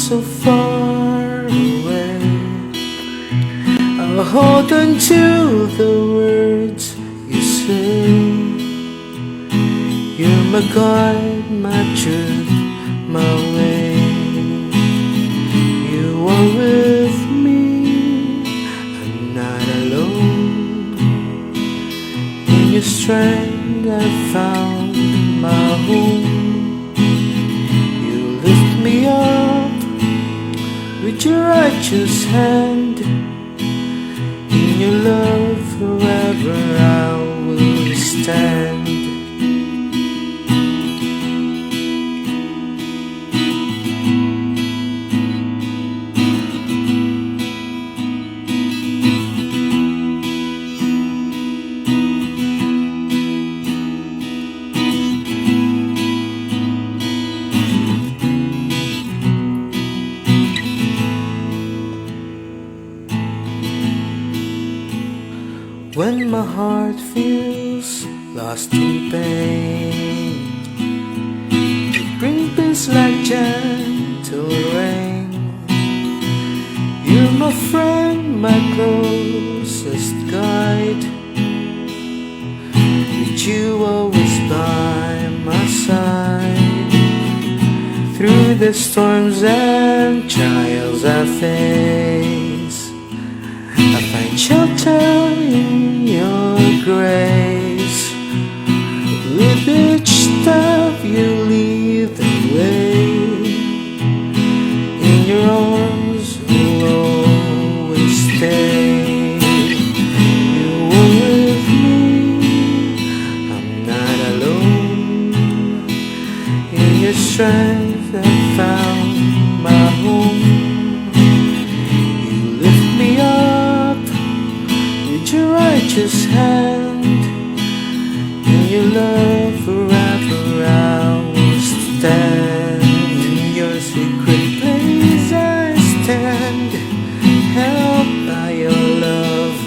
so far away. I'll hold on to the words you say. You're my guide, my truth, my way. You are with me, I'm not alone. In your strength I found my home. You lift me up with your righteous hand. In your love forever I will stand. When my heart feels lost in pain, you bring peace like gentle rain. You're my friend, my closest guide. With you always by my side. Through the storms and trials I face, I find shelter in your grace. With each step you lead the way. In your arms will always stay. You are with me, I'm not alone. In your strength I found my home. Your righteous hand, in your love forever I will stand. In your secret place I stand, held by your love,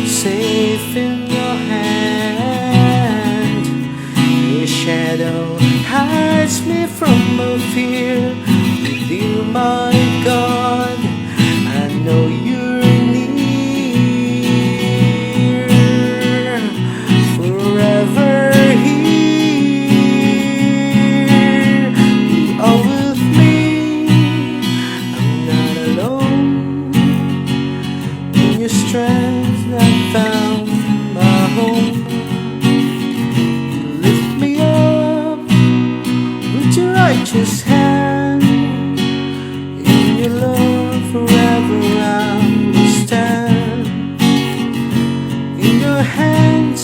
safe in your hand. Your shadow hides me from all fear. With you, my God, I know you're strength I found my home. You lift me up with your righteous hand. In your love forever I will stand. In your hands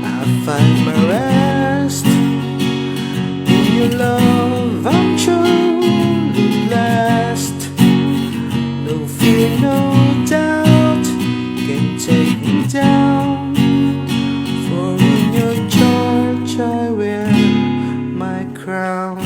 I find my rest. In your love I'm truly blessed. No fear, no doubt take me down, for in your charge I wear my crown.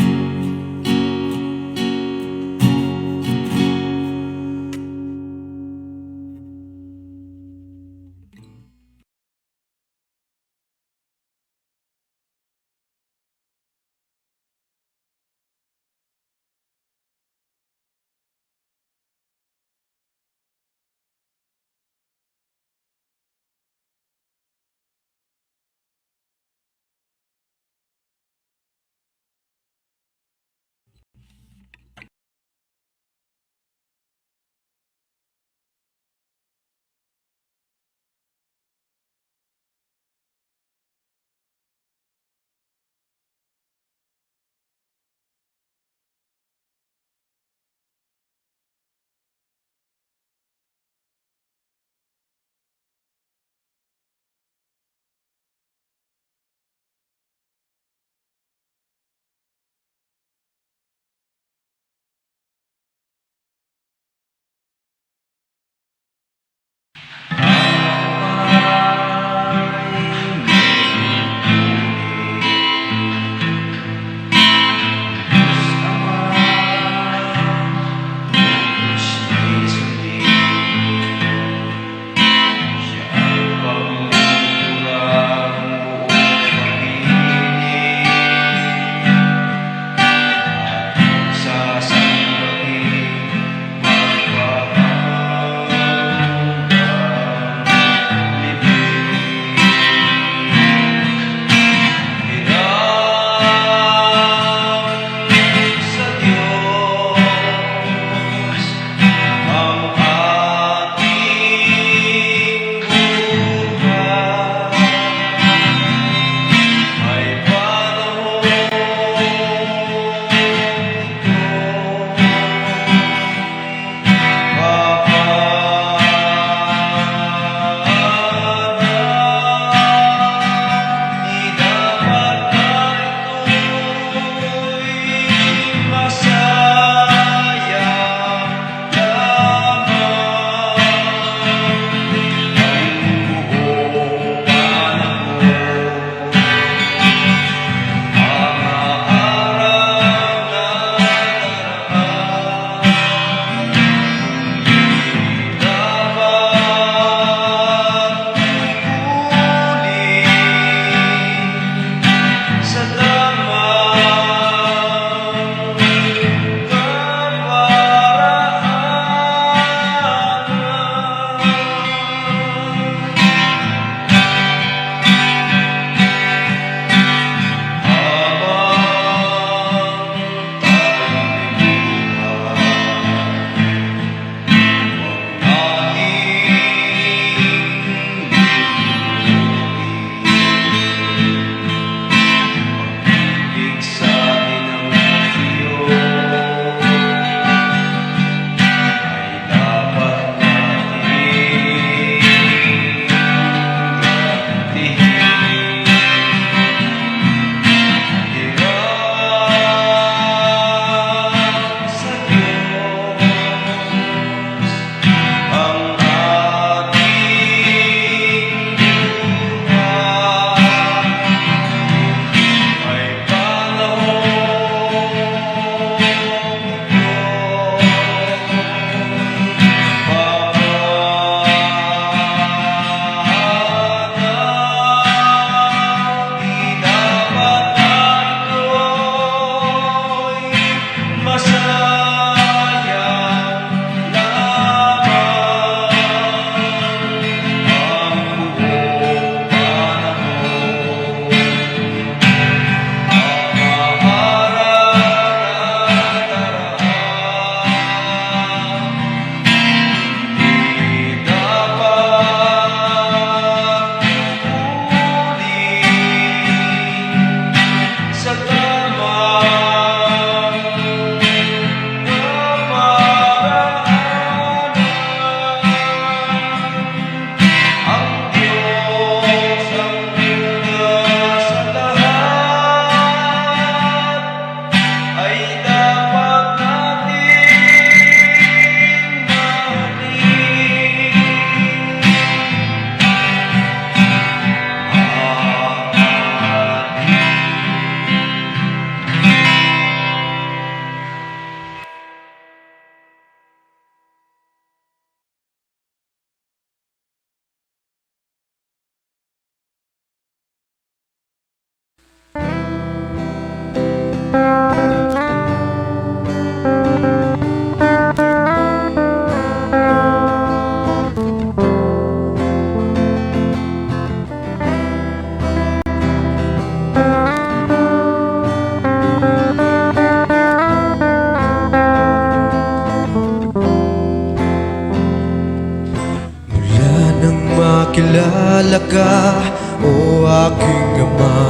ka, o aking Ama.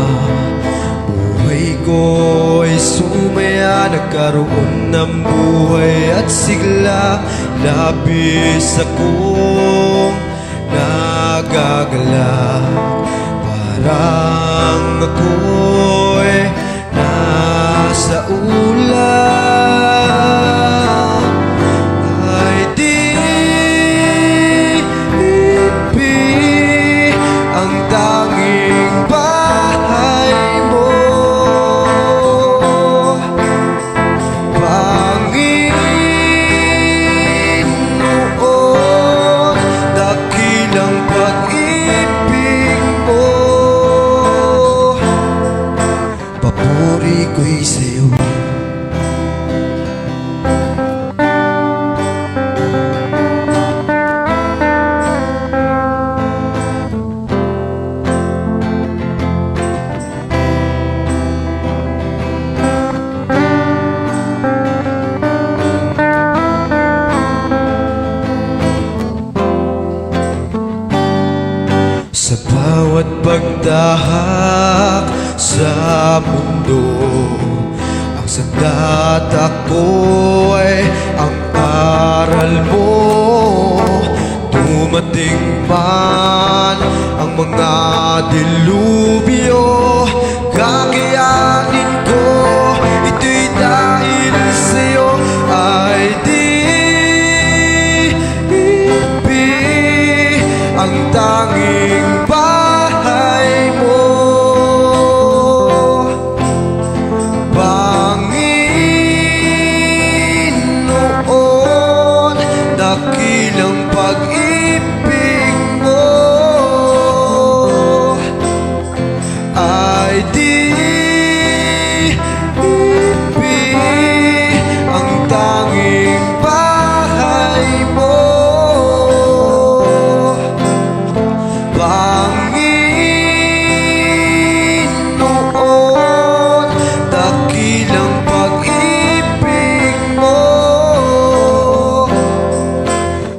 Buhay ko ay sumaya, nagkaroon ng buhay at sigla. Labis akong nagagalak, parang ako'y nasa ulap. Ay di ang tanging bahay mo, Panginoon, dakilang pag-ibig mo. Papuri ko'y sa'yo. Sa bawat pagdahak sa mundo, ang sandata ko ay ang aral mo. Dumating man ang mga dilubyo, kakayanin ko, ito'y dahil sa'yo. Ay di ang tanging bahay mo, Panginoon, dakilang pag-ibig mo. Ay di ang tanging bahay mo, Panginoon, dakilang pag-ibig mo.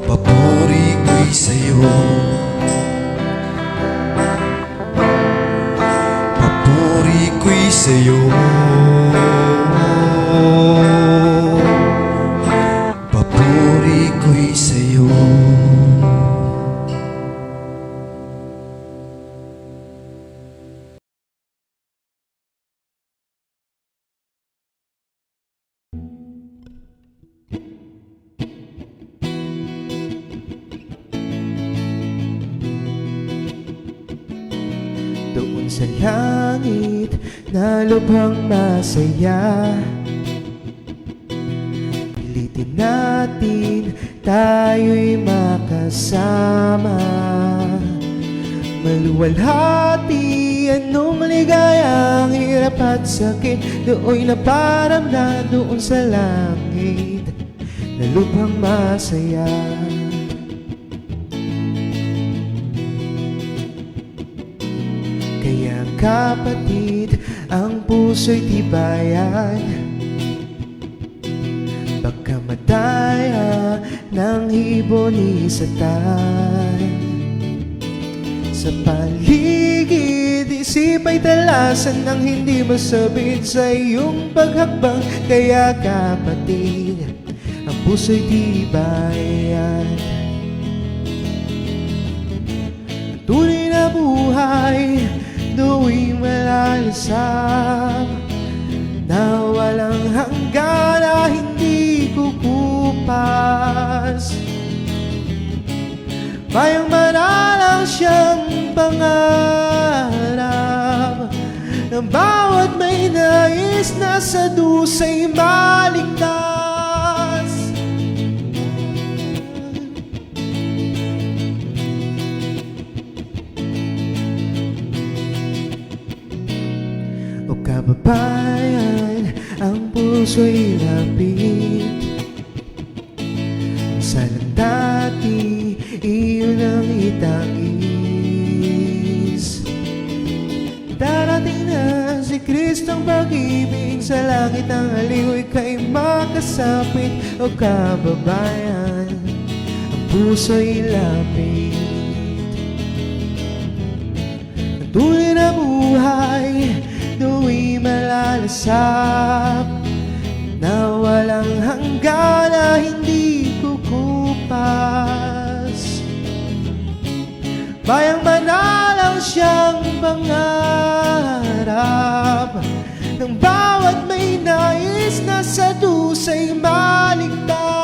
Papuri ko'y sa'yo. Papuri ko'y sa'yo. Papuri ko'y sa'yo. Doon sa langit na lubhang masaya, pilitin natin tayo'y makasama. Maluwalhati anong ligayang hirap at sakit, doon'y naparamdam doon sa langit na lubhang masaya. Kaya kapatid, ang puso'y tibayan, baka madaya ng ibon ni Satan. Sa paligid, isip ay talasan ng hindi masabit sa iyong paghakbang. Kaya kapatid, ang puso'y tibayan. Tunay na buhay, do'y malalasap, na walang hanggan na hindi kukupas. Mayang manalang siyang pangarap, ng bawat may nais na sa dusay maligtas. O kababayan, ang puso'y lapit, sanang dati iyon ang itangis. Darating na si Kristong pag-ibig, sa langit ang aliw kay makasapit. O kababayan, ang puso'y lapit. Tuloy na buhay, do'y malalasap na walang hanggan na hindi kukupas. Bayang manalang siyang pangarap ng bawat may nais na sa dusay maligtas.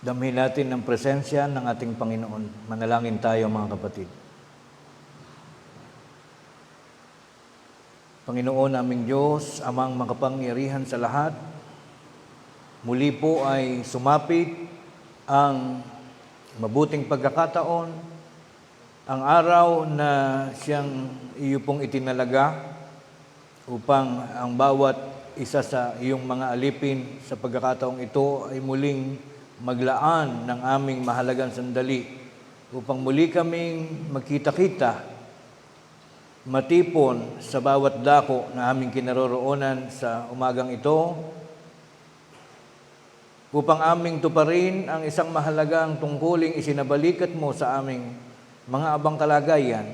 Damhin natin ang presensya ng ating Panginoon. Manalangin tayo mga kapatid. Panginoon aming Diyos, amang makapangyarihan sa lahat, muli po ay sumapit ang mabuting pagkakataon, ang araw na siyang iyo pong itinalaga upang ang bawat isa sa iyong mga alipin sa pagkakataong ito ay muling maglaan ng aming mahalagang sandali upang muli kaming magkita-kita, matipon sa bawat dako na aming kinaroroonan sa umagang ito, upang aming tuparin ang isang mahalagang tungkuling isinabalikat mo sa aming mga abang kalagayan,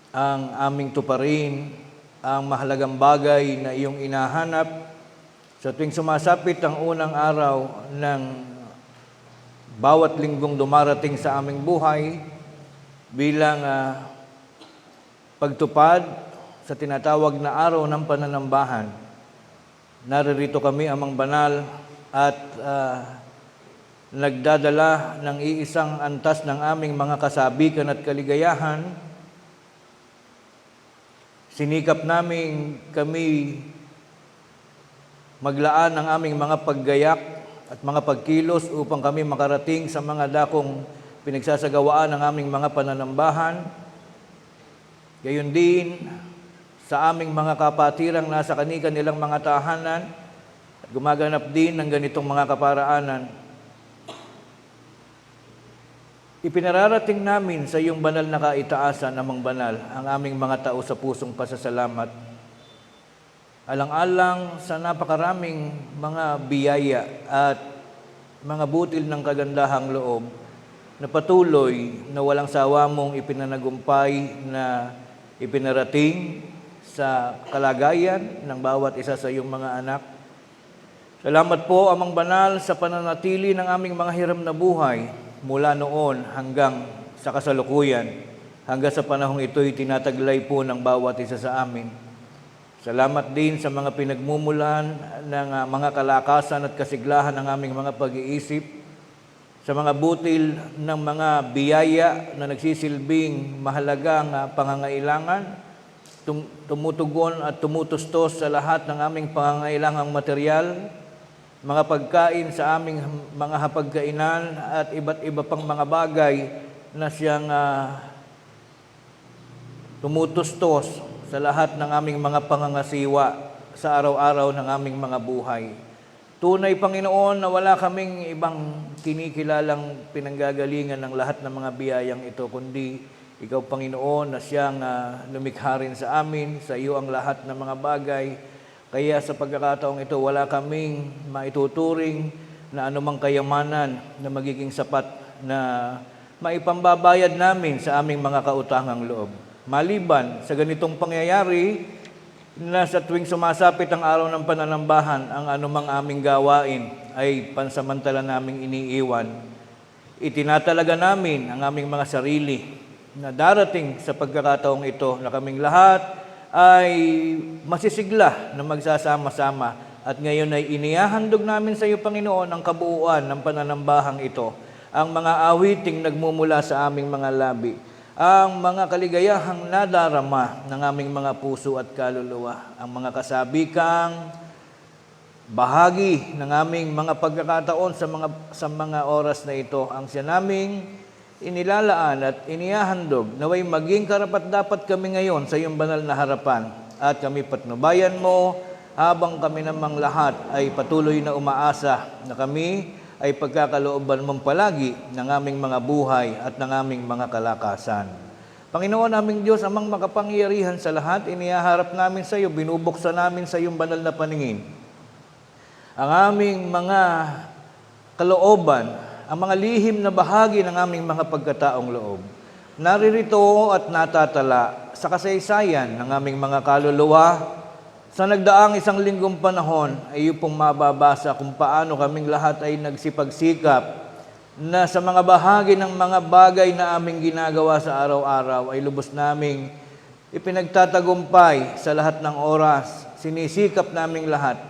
ang aming tuparin ang mahalagang bagay na iyong inahanap sa tuwing sumasapit ang unang araw ng bawat linggong dumarating sa aming buhay bilang pagtupad sa tinatawag na araw ng pananambahan. Naririto kami amang banal at nagdadala ng iisang antas ng aming mga kasabikan at kaligayahan. Sinikap namin kami maglaan ng aming mga paggayak at mga pagkilos upang kami makarating sa mga dakong pinagsasagawaan ng aming mga pananambahan. Gayon din sa aming mga kapatirang nasa kani-kanilang mga tahanan at gumaganap din ng ganitong mga kaparaanan. Ipinararating namin sa iyong banal na kaitaasan, amang banal, ang aming mga tao sa pusong pasasalamat. Alang-alang sa napakaraming mga biyaya at mga butil ng kagandahang loob na patuloy na walang sawa mong ipinanagumpay na ipinarating sa kalagayan ng bawat isa sa iyong mga anak. Salamat po, amang banal, sa pananatili ng aming mga hiram na buhay mula noon hanggang sa kasalukuyan, hanggang sa panahong ito'y tinataglay po ng bawat isa sa amin. Salamat din sa mga pinagmumulan ng mga kalakasan at kasiglahan ng aming mga pag-iisip, sa mga butil ng mga biyaya na nagsisilbing mahalagang pangangailangan, tumutugon at tumutustos sa lahat ng aming pangangailangang material, mga pagkain sa aming mga hapagkainan at iba't iba pang mga bagay na siyang tumutustos sa lahat ng aming mga pangangasiwa sa araw-araw ng aming mga buhay. Tunay, Panginoon, na wala kaming ibang kinikilalang pinanggagalingan ng lahat ng mga biyayang ito, kundi Ikaw, Panginoon, na siyang lumikha rin sa amin, sa iyo ang lahat ng mga bagay. Kaya sa pagkakataong ito, wala kaming maituturing na anumang kayamanan na magiging sapat na maipambabayad namin sa aming mga kautangang loob. Maliban sa ganitong pangyayari na sa tuwing sumasapit ang araw ng pananambahan, ang anumang aming gawain ay pansamantala naming iniiwan. Itinatalaga namin ang aming mga sarili na darating sa pagkakataong ito na kaming lahat ay masisigla na magsasama-sama at ngayon ay inihahandog namin sa iyo, Panginoon, ang kabuuan ng pananambahang ito, ang mga awiting nagmumula sa aming mga labi, ang mga kaligayahang nadarama ng aming mga puso at kaluluwa, ang mga kasabikang bahagi ng aming mga pagkakataon sa mga oras na ito, ang siya naming inilalaan at inihahandog, naway maging karapat-dapat kami ngayon sa iyong banal na harapan at kami patnubayan mo habang kami namang lahat ay patuloy na umaasa na kami ay pagkakalooban mong palagi ng aming mga buhay at ng aming mga kalakasan. Panginoon aming Diyos, amang makapangyarihan sa lahat, inihaharap namin sa iyo, binubuksan namin sa iyong banal na paningin ang aming mga kalooban, ang mga lihim na bahagi ng aming mga pagkataong loob. Naririto at natatala sa kasaysayan ng aming mga kaluluwa. Sa nagdaang isang linggong panahon ay iyo pong mababasa kung paano kaming lahat ay nagsipagsikap na sa mga bahagi ng mga bagay na aming ginagawa sa araw-araw ay lubos naming ipinagtatagumpay sa lahat ng oras. Sinisikap naming lahat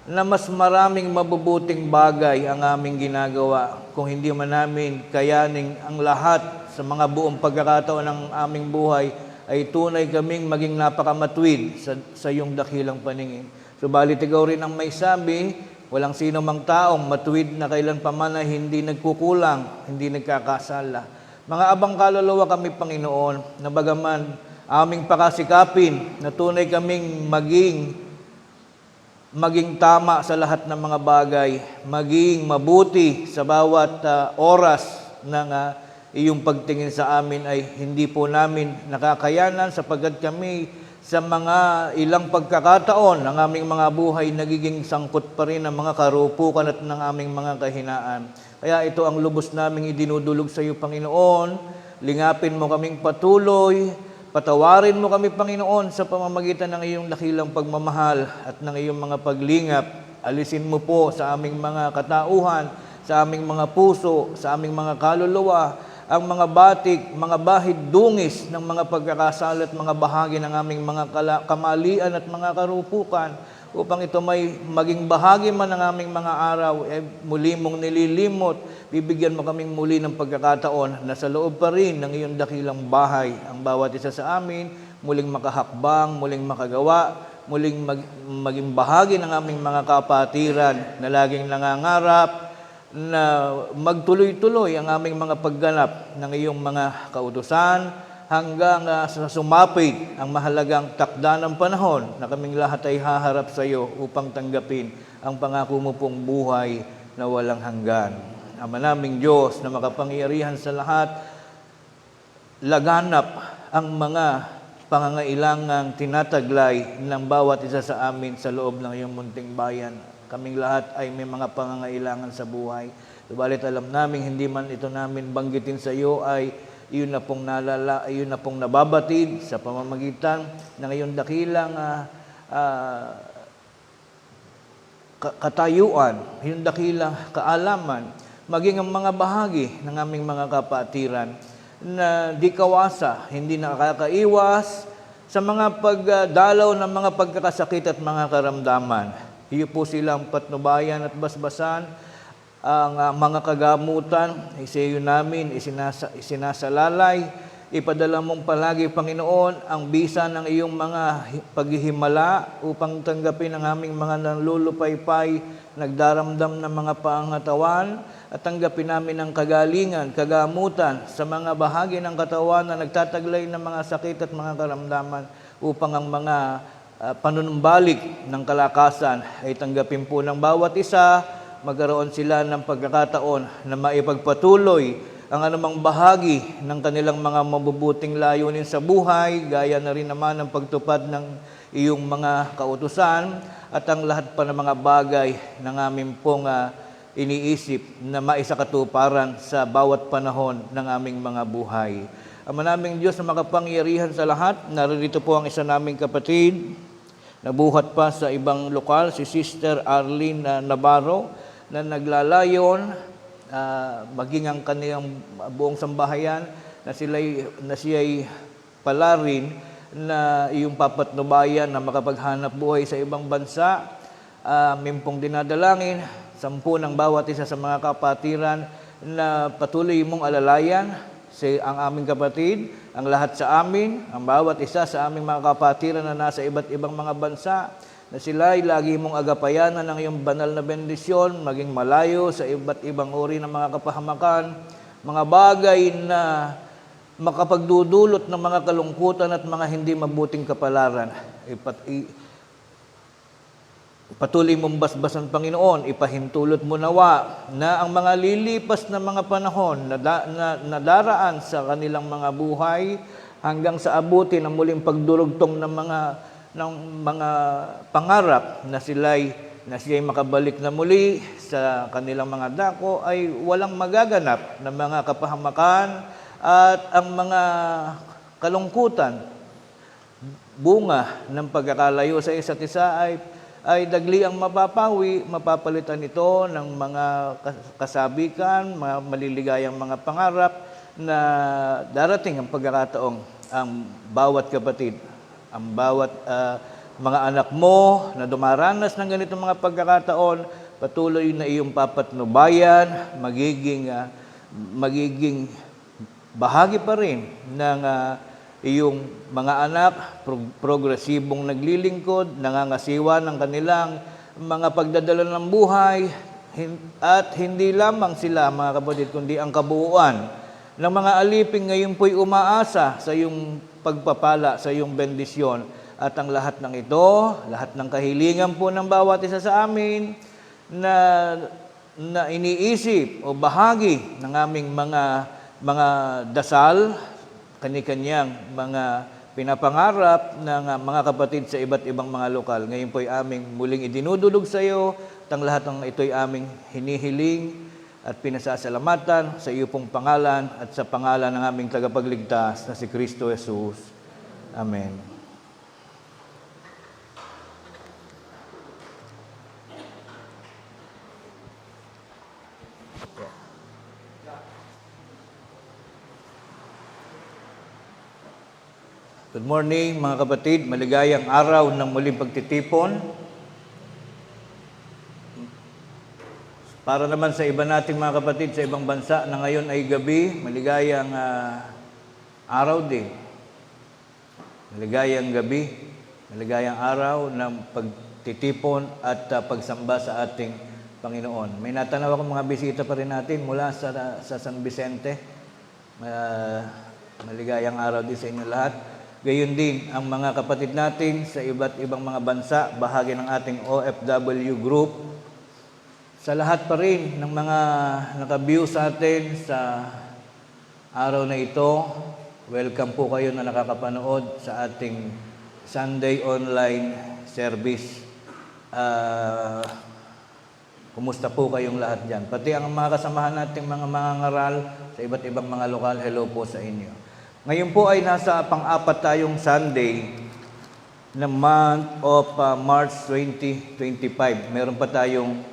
na mas maraming mabubuting bagay ang aming ginagawa kung hindi man namin kayaning ang lahat sa mga buong pagkakataon ng aming buhay ay tunay kaming maging napakamatwid sa iyong dakilang paningin. Subalit ikaw rin ang may sabi, walang sino mang taong matuwid na kailan pa man ay hindi nagkukulang, hindi nagkakasala. Mga abang kaluluwa kami, Panginoon, na bagaman aming pakasikapin na tunay kaming maging tama sa lahat ng mga bagay, maging mabuti sa bawat oras ng iyong pagtingin sa amin ay hindi po namin nakakayanan sapagkat kami sa mga ilang pagkakataon ng aming mga buhay nagiging sangkot pa rin ng mga karupukan at ng aming mga kahinaan. Kaya ito ang lubos naming idinudulog sa iyo, Panginoon. Lingapin mo kaming patuloy. Patawarin mo kami, Panginoon, sa pamamagitan ng iyong dakilang pagmamahal at ng iyong mga paglingap. Alisin mo po sa aming mga katauhan, sa aming mga puso, sa aming mga kaluluwa, ang mga batik, mga bahid dungis ng mga pagkakasala at mga bahagi ng aming mga kamalian at mga karupukan, upang ito may maging bahagi man ng aming mga araw, muli mong nililimot, bibigyan mo kaming muli ng pagkakataon na sa loob pa rin ng iyong dakilang bahay, ang bawat isa sa amin, muling makahakbang, muling makagawa, muling maging bahagi ng aming mga kapatiran na laging nangangarap, na magtuloy-tuloy ang aming mga pagganap ng iyong mga kautusan, hanggang sa sumapit ang mahalagang takda ng panahon na kaming lahat ay haharap sa iyo upang tanggapin ang pangako mo pong buhay na walang hanggan. Ama naming Diyos na makapangyarihan sa lahat, laganap ang mga pangangailangang tinataglay ng bawat isa sa amin sa loob ng iyong munting bayan. Kaming lahat ay may mga pangangailangan sa buhay. Subalit alam namin, hindi man ito namin banggitin sa iyo ay iyon na pong nababatid sa pamamagitan ng iyong dakilang katayuan, iyong dakilang kaalaman, maging ang mga bahagi ng aming mga kapatiran na di kawasa, hindi nakakaiwas sa mga pagdalaw ng mga pagkakasakit at mga karamdaman. Iyo po silang patnubayan at basbasan, ang mga kagamutan, sa iyo namin isinasalalay. Ipadala mong palagi, Panginoon, ang bisa ng iyong mga paghihimala upang tanggapin ang aming mga nanlulupaypay, nagdaramdam ng mga pangatawan, at tanggapin namin ang kagalingan, kagamutan sa mga bahagi ng katawan na nagtataglay ng mga sakit at mga karamdaman upang ang mga panunumbalik ng kalakasan ay tanggapin po ng bawat isa. Magkaroon sila ng pagkakataon na maipagpatuloy ang anumang bahagi ng kanilang mga mabubuting layunin sa buhay, gaya na rin naman ang pagtupad ng iyong mga kautusan at ang lahat pa ng mga bagay ng aming pong iniisip na maisakatuparan sa bawat panahon ng aming mga buhay. Ama naming Diyos na makapangyarihan sa lahat, naririto po ang isa naming kapatid, nabuhat pa sa ibang lokal, si Sister Arlene Navarro, na naglalayon maging ang kanilang buong sambahayan na siya'y pala rin na iyong papatnubayan na makapaghanap buhay sa ibang bansa. Mimpong dinadalangin, 10 ng bawat isa sa mga kapatiran na patuloy mong alalayan ang aming kapatid, ang lahat sa amin, ang bawat isa sa aming mga kapatiran na nasa iba't ibang mga bansa, na sila ay lagi mong agapayanan ng iyong banal na bendisyon, maging malayo sa iba't ibang uri ng mga kapahamakan, mga bagay na makapagdudulot ng mga kalungkutan at mga hindi mabuting kapalaran. Patuloy mong basbasan, Panginoon, ipahintulot mo nawa na ang mga lilipas na mga panahon na daraan sa kanilang mga buhay hanggang sa abuti ng muling pagdurugtong ng mga pangarap na siya'y makabalik na muli sa kanilang mga dako, ay walang magaganap na mga kapahamakan at ang mga kalungkutan, bunga ng pagkakalayo sa isa't isa ay dagli ang mapapawi, mapapalitan ito ng mga kasabikan, mga maliligayang mga pangarap na darating ang pagkakataong ang bawat kapatid, ang bawat mga anak mo na dumaranas ng ganitong mga pagkakataon, patuloy na iyong papatnubayan, magiging bahagi pa rin ng iyong mga anak, progresibong naglilingkod, nangangasiwa ng kanilang mga pagdadala ng buhay, at hindi lamang sila, mga kapatid, kundi ang kabuuan ng mga aliping ngayon po'y umaasa sa iyong pagpapala, sa iyong bendisyon. At ang lahat ng ito, lahat ng kahilingan po ng bawat isa sa amin na iniisip o bahagi ng aming mga dasal, kani-kanyang mga pinapangarap ng mga kapatid sa iba't ibang mga lokal. Ngayon po ay aming muling idinudulog sa iyo, at ang lahat ng ito ay aming hinihiling at pinasasalamatan sa iyo pong pangalan at sa pangalan ng aming tagapagligtas na si Kristo Jesus. Amen. Good morning mga kapatid, maligayang araw ng muling pagtitipon. Para naman sa iba nating mga kapatid sa ibang bansa na ngayon ay gabi, maligayang araw din. Maligayang gabi, maligayang araw ng pagtitipon at pagsamba sa ating Panginoon. May natanaw akong mga bisita pa rin natin mula sa San Vicente. Maligayang araw din sa inyo lahat. Gayon din ang mga kapatid natin sa iba't ibang mga bansa, bahagi ng ating OFW group. Sa lahat pa rin ng mga naka-view sa atin sa araw na ito, welcome po kayo na nakakapanood sa ating Sunday online service. Kumusta po kayong lahat dyan? Pati ang mga kasamahan nating mga mangangaral sa iba't ibang mga lokal, hello po sa inyo. Ngayon po ay nasa pang-apat tayong Sunday ng month of March 2025. Meron pa tayong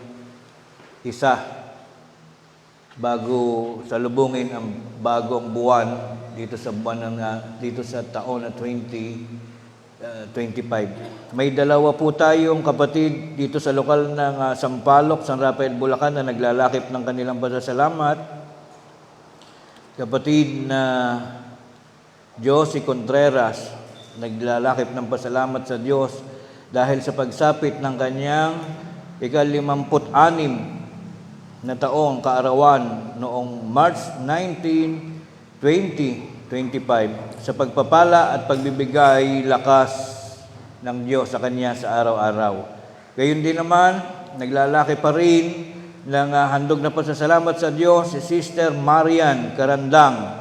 isa bago salubungin ang bagong buwan dito sa dito sa taon na 2025. May dalawa po tayong kapatid dito sa lokal ng Sampaloc, San Rafael, Bulacan na naglalakip ng kanilang pasasalamat. Kapatid na Josie Contreras, naglalakip ng pasalamat sa Diyos dahil sa pagsapit ng kanyang ika-56 na taong kaarawan noong March 19, 2025 sa pagpapala at pagbibigay lakas ng Diyos sa kanya sa araw-araw. Gayon din naman, naglalaki pa rin ng handog na pasasalamat sa Diyos si Sister Marian Carandang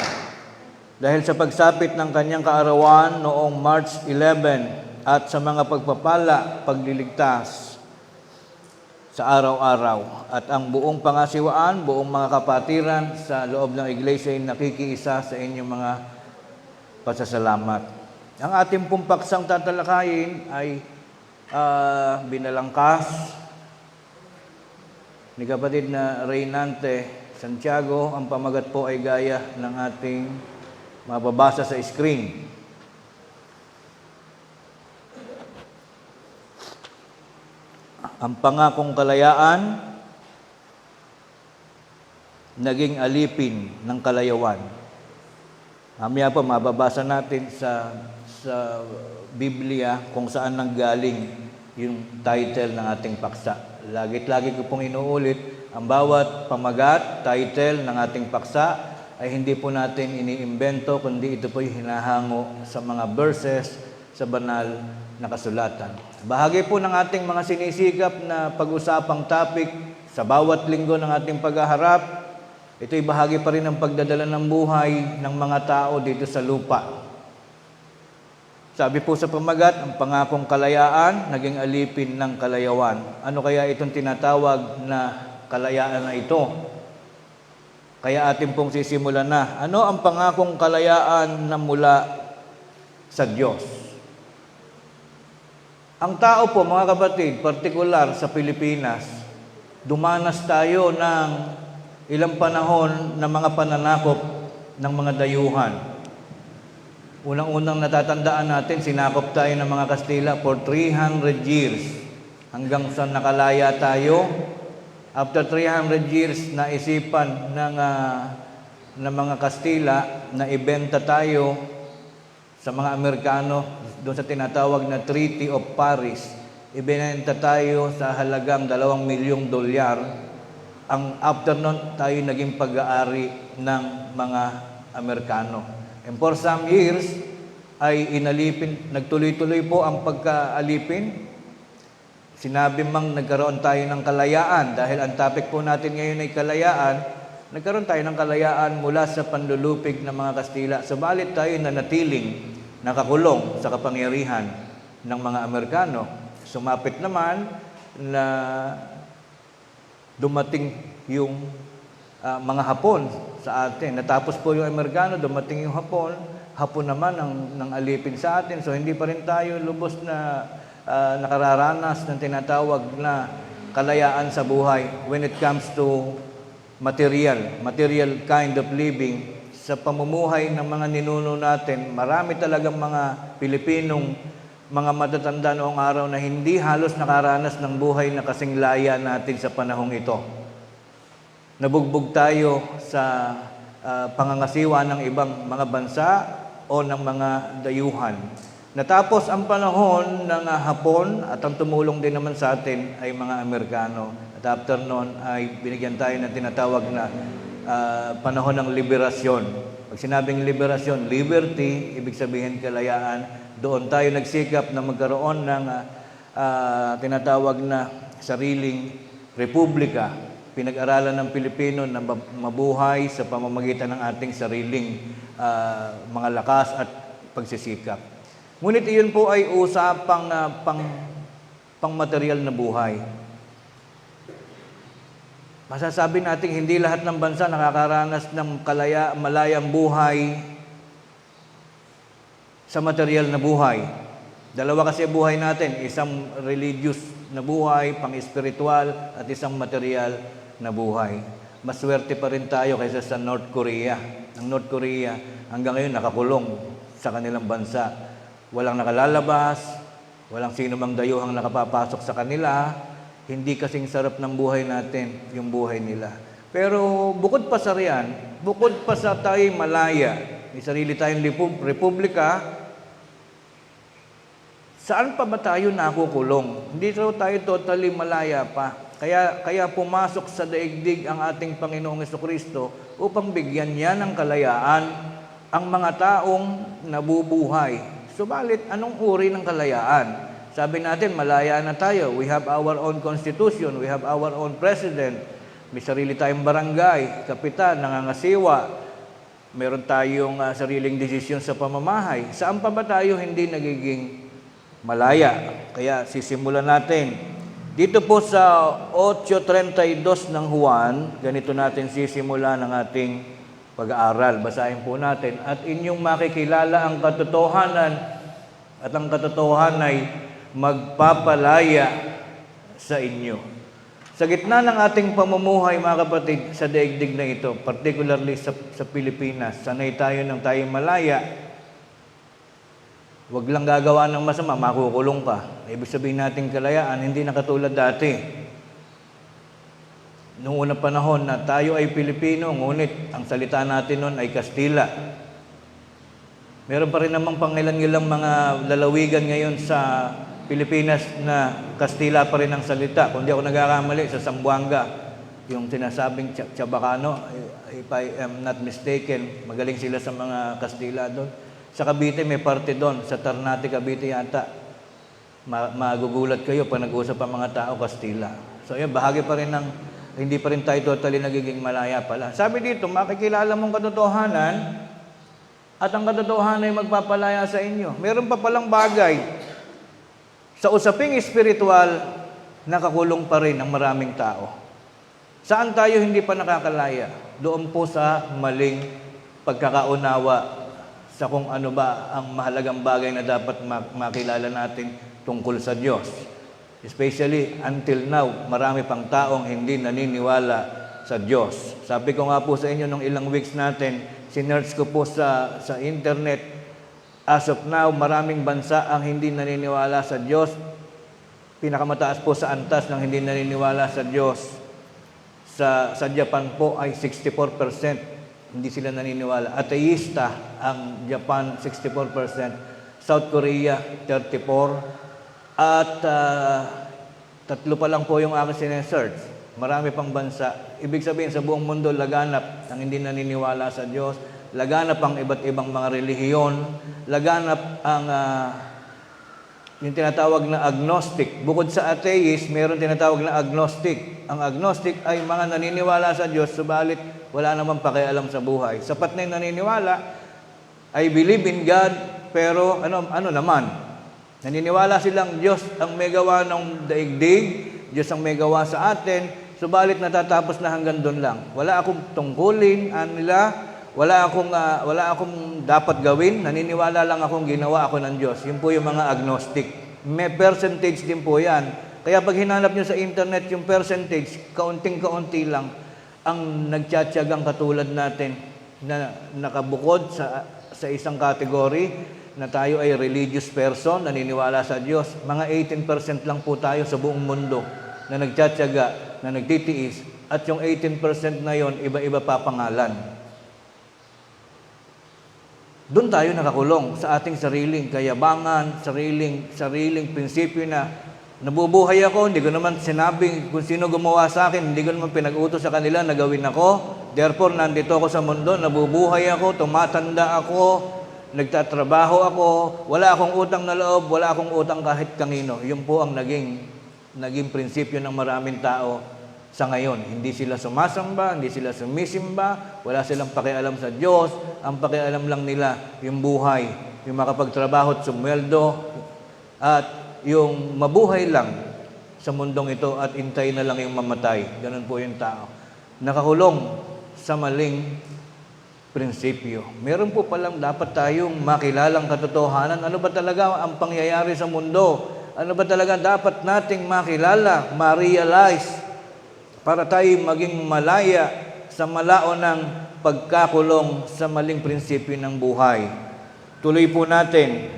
dahil sa pagsapit ng kanyang kaarawan noong March 11 at sa mga pagpapala, pagliligtas sa araw-araw. At ang buong pangasiwaan, buong mga kapatiran sa loob ng iglesia ay nakikiisa sa inyong mga pasasalamat. Ang ating pong paksang tatalakayin ay binalangkas ni kapatid na Reynante Santiago. Ang pamagat po ay gaya ng ating mababasa sa screen. Ang pangakong kalayaan, naging alipin ng kalayawan. Mamaya pa mababasa natin sa Biblia kung saan nanggaling yung title ng ating paksa. Lagi ko pong inuulit, ang bawat pamagat, title ng ating paksa ay hindi po natin iniimbento, kundi ito po yung hinahango sa mga verses sa banal na kasulatan. Bahagi po ng ating mga sinisikap na pag-usapang topic sa bawat linggo ng ating paghaharap, ito'y bahagi pa rin ng pagdadala ng buhay ng mga tao dito sa lupa. Sabi po sa pamagat, ang pangakong kalayaan, naging alipin ng kalayawan. Ano kaya itong tinatawag na kalayaan na ito? Kaya atin pong sisimulan na. Ano ang pangakong kalayaan na mula sa Diyos? Ang tao po, mga kapatid, partikular sa Pilipinas, dumanas tayo ng ilang panahon na mga pananakop ng mga dayuhan. Unang-unang natatandaan natin, sinakop tayo ng mga Kastila for 300 years. Hanggang sa nakalaya tayo. After 300 years, naisipan ng mga Kastila na ibenta tayo sa mga Amerikano doon sa tinatawag na Treaty of Paris. Ibenta tayo sa halagang $2 milyong. Ang after nun, tayo naging pag-aari ng mga Amerikano. And for some years, ay nagtuloy-tuloy po ang pagkaalipin. Sinabi mang nagkaroon tayo ng kalayaan dahil ang topic po natin ngayon ay kalayaan. Nagkaroon tayo ng kalayaan mula sa panlulupig ng mga Kastila. Subalit tayo nanatiling nakakulong sa kapangyarihan ng mga Amerikano. Sumapit naman na dumating yung mga Hapon sa atin. Natapos po yung Amerikano, dumating yung Hapon. Hapon naman ang alipin sa atin. So hindi pa rin tayo lubos na nakararanas ng tinatawag na kalayaan sa buhay when it comes to material kind of living. Sa pamumuhay ng mga ninuno natin, marami talagang mga Pilipinong mga matatanda noong araw na hindi halos nakaranas ng buhay na kasing laya natin sa panahong ito. Nabugbog tayo sa pangangasiwa ng ibang mga bansa o ng mga dayuhan. Natapos ang panahon ng Hapon at ang tumulong din naman sa atin ay mga Amerikano. At after noon ay binigyan tayo ng tinatawag na panahon ng liberasyon. Pag sinabing liberasyon, liberty, ibig sabihin kalayaan. Doon tayo nagsikap na magkaroon ng tinatawag na sariling republika. Pinag-aralan ng Pilipino na mabuhay sa pamamagitan ng ating sariling mga lakas at pagsisikap. Ngunit iyon po ay usapang pang-material na buhay. Masasabi natin hindi lahat ng bansa nakakaranas ng malayang buhay sa material na buhay. Dalawa kasi buhay natin, isang religious na buhay, pang-espiritual, at isang material na buhay. Maswerte pa rin tayo kaysa sa North Korea. Ang North Korea hanggang ngayon nakakulong sa kanilang bansa. Walang nakalalabas, walang sino mang dayuhang nakapapasok sa kanila. Hindi kasing sarap ng buhay natin, yung buhay nila. Pero bukod pa sa riyan, bukod pa sa tayo malaya, may sarili tayong republika, saan pa ba tayo nakukulong? Hindi tayo totally malaya pa. Kaya pumasok sa daigdig ang ating Panginoong Jesucristo upang bigyan niya ng kalayaan ang mga taong nabubuhay. Subalit, anong uri ng kalayaan? Sabi natin, malaya na tayo. We have our own constitution. We have our own president. May sarili tayong barangay, kapitan, nangangasiwa. Meron tayong sariling desisyon sa pamamahay. Saan pa ba tayo hindi nagiging malaya? Kaya sisimulan natin. Dito po sa 8:32 ng Juan, ganito natin sisimula ng ating pag-aaral. Basahin po natin. At inyong makikilala ang katotohanan at ang katotohanan ay magpapalaya sa inyo. Sa gitna ng ating pamumuhay, mga kapatid, sa daigdig na ito, particularly sa Pilipinas, sanay tayo ng tayong malaya. Huwag lang gagawa ng masama, makukulong ka. Ibig sabihin natin kalayaan, hindi na katulad dati. Noong unang panahon na tayo ay Pilipino, ngunit ang salita natin noon ay Kastila. Meron pa rin namang pangilan-ilang mga lalawigan ngayon sa Pilipinas na Kastila pa rin ang salita. Kung di ako nagkakamali, sa Zamboanga, yung sinasabing Chabacano, if I am not mistaken, magaling sila sa mga Kastila doon. Sa Cavite, may parte doon. Sa Ternate, Cavite yata. Magugulat kayo pag nag-usap ang mga tao, Kastila. So yun, bahagi pa rin ng, hindi pa rin tayo totally nagiging malaya pala. Sabi dito, makikilala mong katotohanan at ang katotohanan ay magpapalaya sa inyo. Meron pa palang bagay. Sa usaping espiritual, nakakulong pa rin ang maraming tao. Saan tayo hindi pa nakakalaya? Doon po sa maling pagkakaunawa sa kung ano ba ang mahalagang bagay na dapat makilala natin tungkol sa Diyos. Especially until now, marami pang taong hindi naniniwala sa Diyos. Sabi ko nga po sa inyo nung ilang weeks natin, sinearch ko po sa internet As of now, maraming bansa ang hindi naniniwala sa Diyos. Pinakamataas po sa antas ng hindi naniniwala sa Diyos. Sa Japan po ay 64%. Hindi sila naniniwala. Ateista ang Japan, 64%. South Korea, 34%. At tatlo pa lang po yung aking sinesearch. Marami pang bansa. Ibig sabihin sa buong mundo, laganap ang hindi naniniwala sa Diyos. Laganap ang iba't ibang mga relihiyon. Laganap ang yung tinatawag na agnostic. Bukod sa atheist, mayroon tinatawag na agnostic. Ang agnostic ay mga naniniwala sa Diyos, subalit wala namang pakialam sa buhay. Sapat na yung naniniwala, I believe in God, pero ano naman? Naniniwala silang Diyos ang may gawa ng daigdig, Diyos ang may gawa sa atin, subalit natatapos na hanggang doon lang. Wala akong tungkulin nila, wala akong dapat gawin, naniniwala lang akong ginawa ako ng Diyos. Yun po yung mga agnostic. May percentage din po yan. Kaya pag hinanap nyo sa internet yung percentage, kaunting-kaunti lang ang nagtsatsagang katulad natin na nakabukod sa isang category na tayo ay religious person, naniniwala sa Diyos. Mga 18% lang po tayo sa buong mundo na nagtsatsaga, na nagtitiis. At yung 18% na yon, iba-iba pa pangalan. Doon tayo nakakulong sa ating sariling kayabangan, sariling prinsipyo na nabubuhay ako, hindi ko naman sinabing kung sino gumawa sa akin, hindi ko naman pinag-utos sa kanila na gawin ako. Therefore, nandito ako sa mundo, nabubuhay ako, tumatanda ako, nagtatrabaho ako, wala akong utang na loob, wala akong utang kahit kanino. Yun po ang naging prinsipyo ng maraming tao sa ngayon. Hindi sila sumasamba, hindi sila sumisimba, wala silang pakialam sa Diyos. Ang pakialam lang nila yung buhay, yung makapagtrabaho at sumweldo, at yung mabuhay lang sa mundong ito at intay na lang yung mamatay. Ganun po yung tao. Nakakulong sa maling prinsipyo. Meron po palang dapat tayong makilalang katotohanan. Ano ba talaga ang pangyayari sa mundo? Ano ba talaga dapat nating makilala, ma-realize, para tayo maging malaya sa malao ng pagkakulong sa maling prinsipyo ng buhay. Tuloy po natin,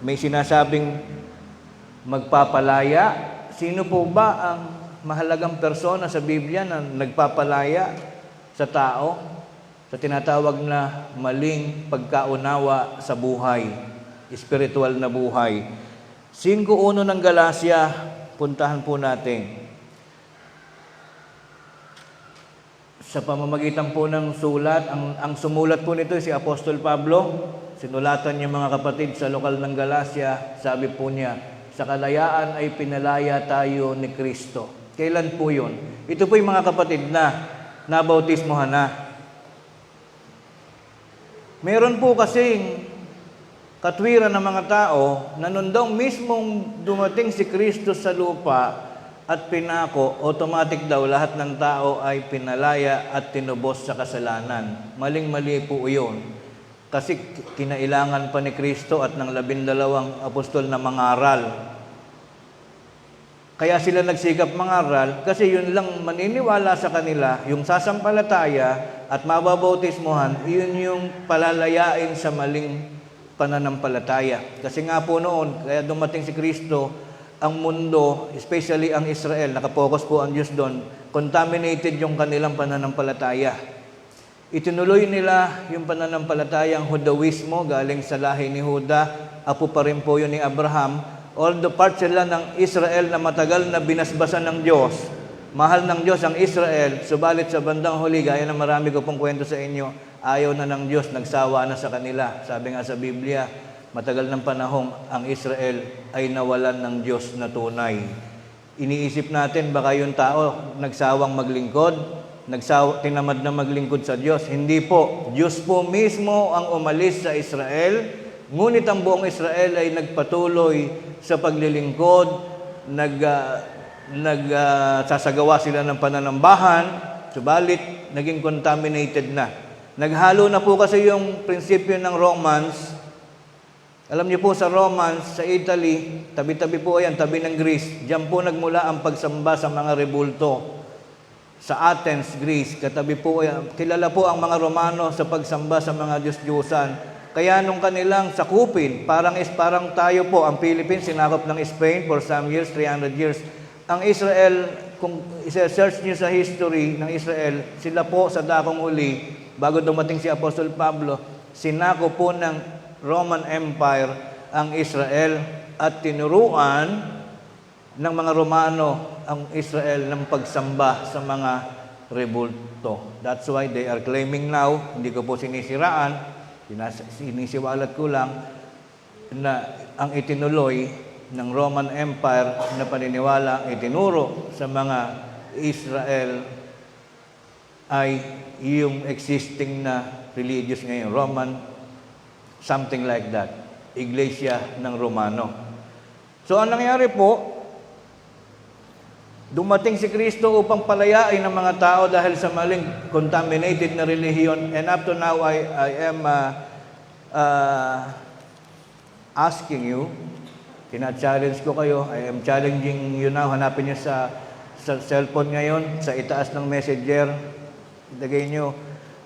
may sinasabing magpapalaya. Sino po ba ang mahalagang persona sa Biblia na nagpapalaya sa tao? Sa tinatawag na maling pagkaunawa sa buhay, spiritual na buhay. 5:1 ng Galacia, puntahan po natin. Sa pamamagitan po ng sulat, ang sumulat po nito si Apostol Pablo. Sinulatan niya mga kapatid sa lokal ng Galacia, sabi po niya, sa kalayaan ay pinalaya tayo ni Kristo. Kailan po yun? Ito po yung mga kapatid na nabautismohan na. Meron po kasing katwiran ng mga tao na nung daw mismong dumating si Kristo sa lupa at pinako, automatic daw lahat ng tao ay pinalaya at tinubos sa kasalanan. Maling-mali po yun. Kasi kinailangan pa ni Kristo at ng 12 apostol na mangaral. Kaya sila nagsikap mangaral kasi yun lang maniniwala sa kanila, yung sasampalataya at mababautismohan, yun yung palalayain sa maling pananampalataya. Kasi nga po noon, kaya dumating si Kristo, ang mundo, especially ang Israel, nakapokus po ang Diyos doon, contaminated yung kanilang pananampalataya. Itinuloy nila yung pananampalatayang Hudawismo, galing sa lahi ni Huda, apo pa rin po yun ni Abraham. Although part sila ng Israel na matagal na binasbasan ng Diyos, mahal ng Diyos ang Israel, subalit sa bandang huli, gaya na marami ko pong kwento sa inyo, ayaw na ng Diyos, nagsawa na sa kanila. Sabi nga sa Biblia, matagal ng panahong ang Israel ay nawalan ng Diyos na tunay. Iniisip natin baka yung tao nagsawang maglingkod, tinamad na maglingkod sa Diyos. Hindi po. Diyos po mismo ang umalis sa Israel, ngunit ang buong Israel ay nagpatuloy sa paglilingkod, sasagawa sila ng pananambahan, subalit naging contaminated na. Naghalo na po kasi yung prinsipyo ng Romans. Alam niyo po sa Romans, sa Italy, tabi-tabi po yan, tabi ng Greece. Diyan po nagmula ang pagsamba sa mga rebulto. Sa Athens, Greece, katabi po yan. Kilala po ang mga Romano sa pagsamba sa mga Diyos-Diyusan. Kaya nung kanilang sakupin, parang tayo po, ang Philippines, sinakop ng Spain for some years, 300 years. Ang Israel, kung isa-search niyo sa history ng Israel, sila po sa dakong uli, bago dumating si Apostol Pablo, sinakop po ng Roman Empire ang Israel at tinuruan ng mga Romano ang Israel ng pagsamba sa mga rebulto. That's why they are claiming now, hindi ko po sinisiraan, sinisiwalat ko lang na ang itinuloy ng Roman Empire na paniniwala itinuro sa mga Israel ay yung existing na religious ngayon, Roman, something like that, Iglesia ng Romano. So, ang nangyari po, dumating si Kristo upang palayain ang mga tao dahil sa maling contaminated na relihiyon. And up to now, I am asking you, tina-challenge ko kayo, I am challenging you now, hanapin nyo sa cellphone ngayon, sa itaas ng messenger, ilagay nyo,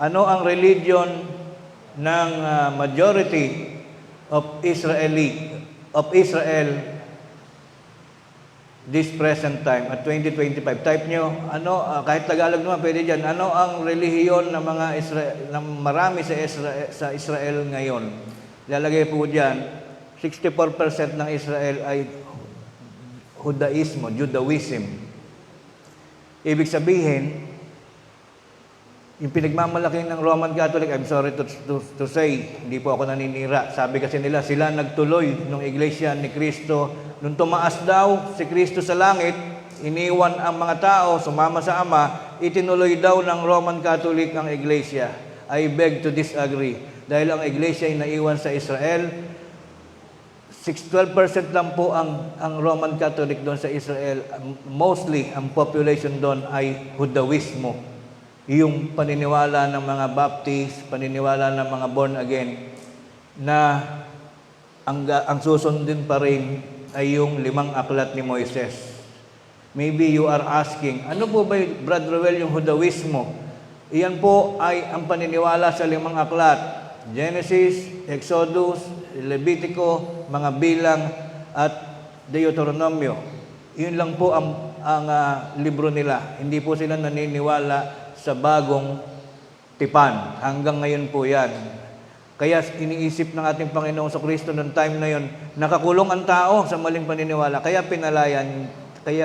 ano ang religion ng majority of Israel this present time, at 2025. Type nyo, kahit Tagalog naman, pwede dyan, ano ang relihiyon ng mga ng marami sa Israel ngayon? Lalagay po dyan, 64% ng Israel ay Judaism. Ibig sabihin, yung pinagmamalaki ng Roman Catholic, I'm sorry to say, hindi po ako naninira. Sabi kasi nila, sila nagtuloy ng Iglesia ni Kristo. Nung tumaas daw si Kristo sa langit, iniwan ang mga tao, sumama sa Ama, itinuloy daw ng Roman Catholic ang Iglesia. I beg to disagree. Dahil ang Iglesia ay naiwan sa Israel, 12% lang po ang Roman Catholic doon sa Israel. Mostly, ang population doon ay Judaismo. Yung paniniwala ng mga Baptist, paniniwala ng mga born again, na ang susundin pa rin ay yung 5 aklat ni Moises. Maybe you are asking, ano po ba, Brother Ruel, yung Judaismo? Iyan po ay ang paniniwala sa 5 aklat. Genesis, Exodus, Levitico, mga bilang, at Deuteronomio. Yun lang po ang libro nila. Hindi po sila naniniwala sa bagong tipan. Hanggang ngayon po yan. Kaya iniisip ng ating Panginoong Kristo noong time na yon, nakakulong ang tao sa maling paniniwala. Kaya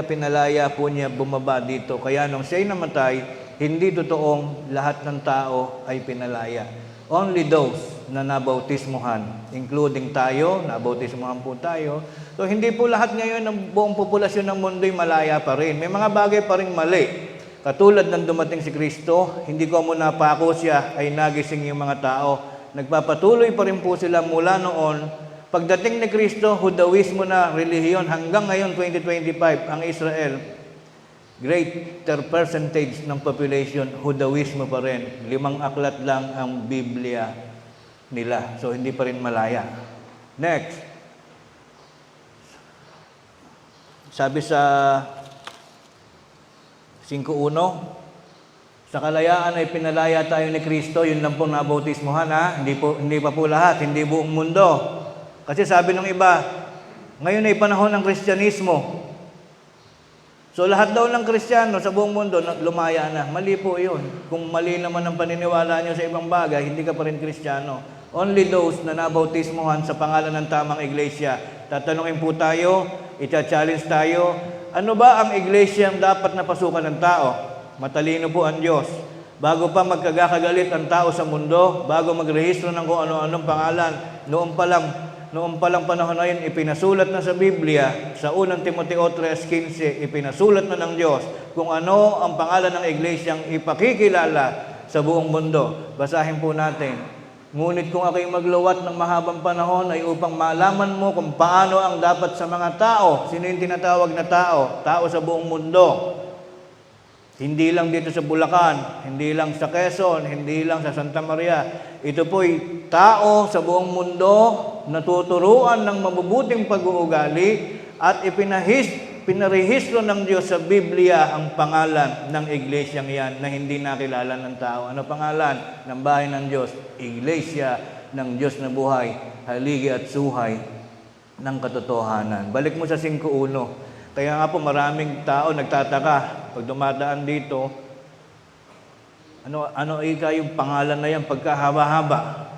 pinalaya po niya bumaba dito. Kaya nung siya'y namatay, hindi totoong lahat ng tao ay pinalaya. Only those na nabautismuhan, including tayo, nabautismuhan po tayo. So hindi po lahat ngayon ng buong populasyon ng mundo'y malaya pa rin. May mga bagay pa rin mali. Katulad ng dumating si Kristo, hindi ko muna pako siya ay nagising yung mga tao. Nagpapatuloy pa rin po sila mula noon. Pagdating ni Kristo, Judaismo na relihiyon hanggang ngayon 2025, ang Israel, greater percentage ng population, Judaismo pa rin. 5 aklat lang ang Biblia nila. So, hindi pa rin malaya. Next. Sabi sa 5.1, sa kalayaan ay pinalaya tayo ni Kristo, yun lang pong nabautismuhan, ha? Hindi pa po lahat, hindi buong mundo. Kasi sabi ng iba, ngayon ay panahon ng Kristyanismo. So lahat daw ng Kristiyano sa buong mundo lumaya na. Mali po yun. Kung mali naman ang paniniwala nyo sa ibang bagay, hindi ka pa rin Kristiyano. Only those na nabautismuhan sa pangalan ng tamang iglesia. Tatanungin po tayo, ita-challenge tayo, ano ba ang iglesia ang dapat na pasukan ng tao? Matalino po ang Diyos. Bago pa magkagakagalit ang tao sa mundo, bago magrehistro ng kung ano-anong pangalan, noong pa lang panahon na yun, ipinasulat na sa Biblia, sa unang Timoteo 3:15, ipinasulat na ng Diyos kung ano ang pangalan ng iglesyang ipakikilala sa buong mundo. Basahin po natin. Ngunit kung ako'y magluwat ng mahabang panahon ay upang malaman mo kung paano ang dapat sa mga tao. Sino yung tinatawag na tao? Tao sa buong mundo. Hindi lang dito sa Bulacan, hindi lang sa Quezon, hindi lang sa Santa Maria. Ito po'y tao sa buong mundo na tuturuan ng mabubuting pag-uugali at pinarehistro ng Diyos sa Biblia ang pangalan ng iglesyang yan na hindi nakilala ng tao. Ano pangalan ng bahay ng Diyos? Iglesia ng Diyos na buhay, haligi at suhay ng katotohanan. Balik mo sa 5:1. Kaya nga po maraming tao nagtataka pag dumadaan dito, ano ika yung pangalan na yan pagkahaba-haba.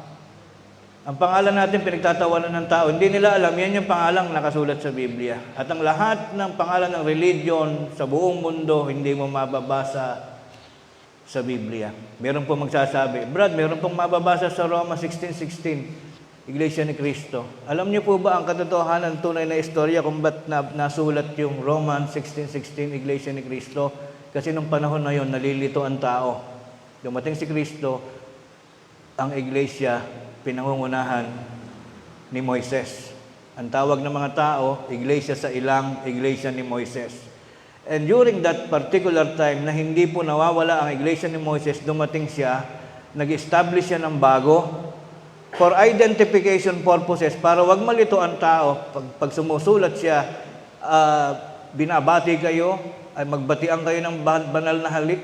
Ang pangalan natin pinagtatawanan ng tao, hindi nila alam, yan yung pangalang nakasulat sa Biblia. At ang lahat ng pangalan ng religion sa buong mundo, hindi mo mababasa sa Biblia. Meron po magsasabi, Brad, meron pong mababasa sa Roma 16:16, Iglesia ni Cristo. Alam niyo po ba ang katotohanan, tunay na istorya kung ba't nasulat yung Romans 16:16, Iglesia ni Cristo? Kasi nung panahon na yon, nalilito ang tao. Dumating si Kristo, ang Iglesia pinangungunahan ni Moises. Ang tawag ng mga tao, Iglesia sa ilang, Iglesia ni Moises. And during that particular time na hindi po nawawala ang Iglesia ni Moises, dumating siya, nag-establish siya ng bago for identification purposes, para wag malito ang tao. Pag sumusulat siya, binabati kayo, ay magbatian kayo ng banal na halik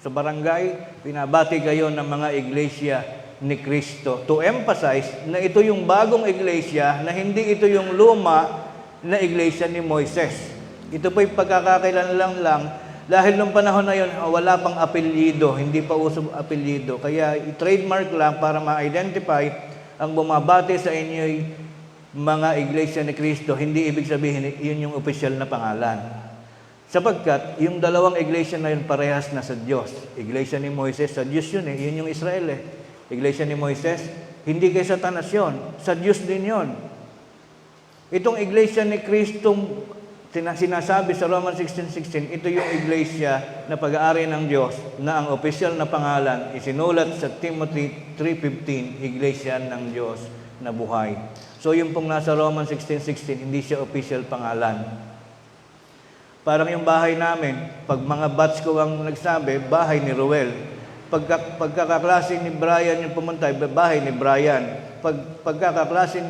sa barangay, binabati kayo ng mga Iglesia ni Kristo, to emphasize na ito yung bagong iglesia, na hindi ito yung luma na iglesia ni Moises. Ito po'y pagkakakilanlan lang dahil nung panahon na yun, wala pang apelyido, hindi pa uso apelyido. Kaya i-trademark lang para ma-identify ang bumabati sa inyo'y mga iglesia ni Kristo. Hindi ibig sabihin yun yung opisyal na pangalan. Sapagkat yung dalawang iglesia na yun parehas na sa Diyos. Iglesia ni Moises, sa Diyos yun yun yung Israel Iglesia ni Moises, hindi kay Satanas yun, sa Diyos din yun. Itong iglesia ni Kristo, sinasabi sa Romans 16:16, ito yung iglesia na pag-aari ng Diyos, na ang opisyal na pangalan isinulat sa Timothy 3:15, iglesia ng Diyos na buhay. So yung pong nasa Romans 16:16, hindi siya opisyal pangalan. Parang yung bahay namin, pag mga batch ko ang nagsabi, bahay ni Ruel. Pagkakaklase ni Brian yung pumunta, bahay ni Brian. Pagkakaklase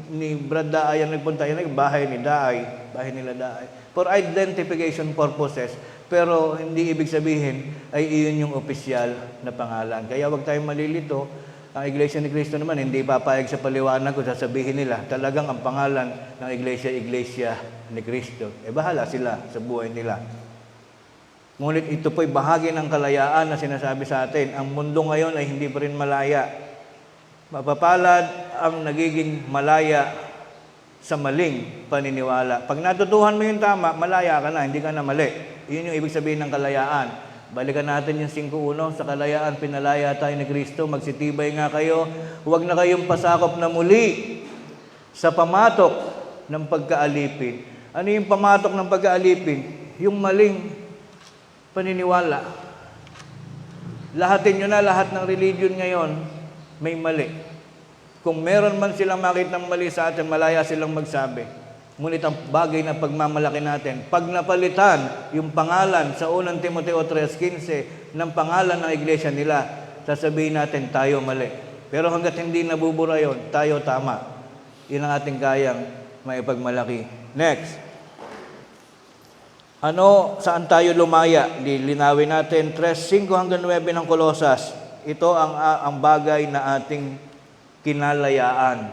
ni Brad Daay ang nagpunta, yun ay bahay ni Daay, bahay nila Daay. For identification purposes, pero hindi ibig sabihin ay iyon yung opisyal na pangalan. Kaya wag tayong malilito. Ang Iglesia ni Cristo naman, hindi papayag sa paliwanag kung sasabihin nila, talagang ang pangalan ng Iglesia ni Cristo. Bahala sila sa buhay nila. Ngunit ito po'y bahagi ng kalayaan na sinasabi sa atin. Ang mundo ngayon ay hindi pa rin malaya. Mapapalad ang nagiging malaya sa maling paniniwala. Pag natutuhan mo yung tama, malaya ka na, hindi ka na mali. Yun yung ibig sabihin ng kalayaan. Balikan natin yung 5:1, sa kalayaan pinalaya tayo ni Kristo, magsitibay nga kayo, huwag na kayong pasakop na muli sa pamatok ng pagkaalipin. Ano yung pamatok ng pagkaalipin? Yung maling paniniwala. Lahatin nyo na, lahat ng religion ngayon may mali. Kung meron man silang makitang mali sa atin, malaya silang magsabi. Ngunit ang bagay na pagmamalaki natin, pag napalitan yung pangalan sa unang Timoteo 3:15 ng pangalan ng iglesia nila, sasabihin natin tayo mali. Pero hanggat hindi nabubura yun, tayo tama. Yun ang ating kayang maipagmalaki. Next. Saan tayo lumaya? Linawin natin 3:5-9 ng Kolosas. Ito ang bagay na ating kinalayaan.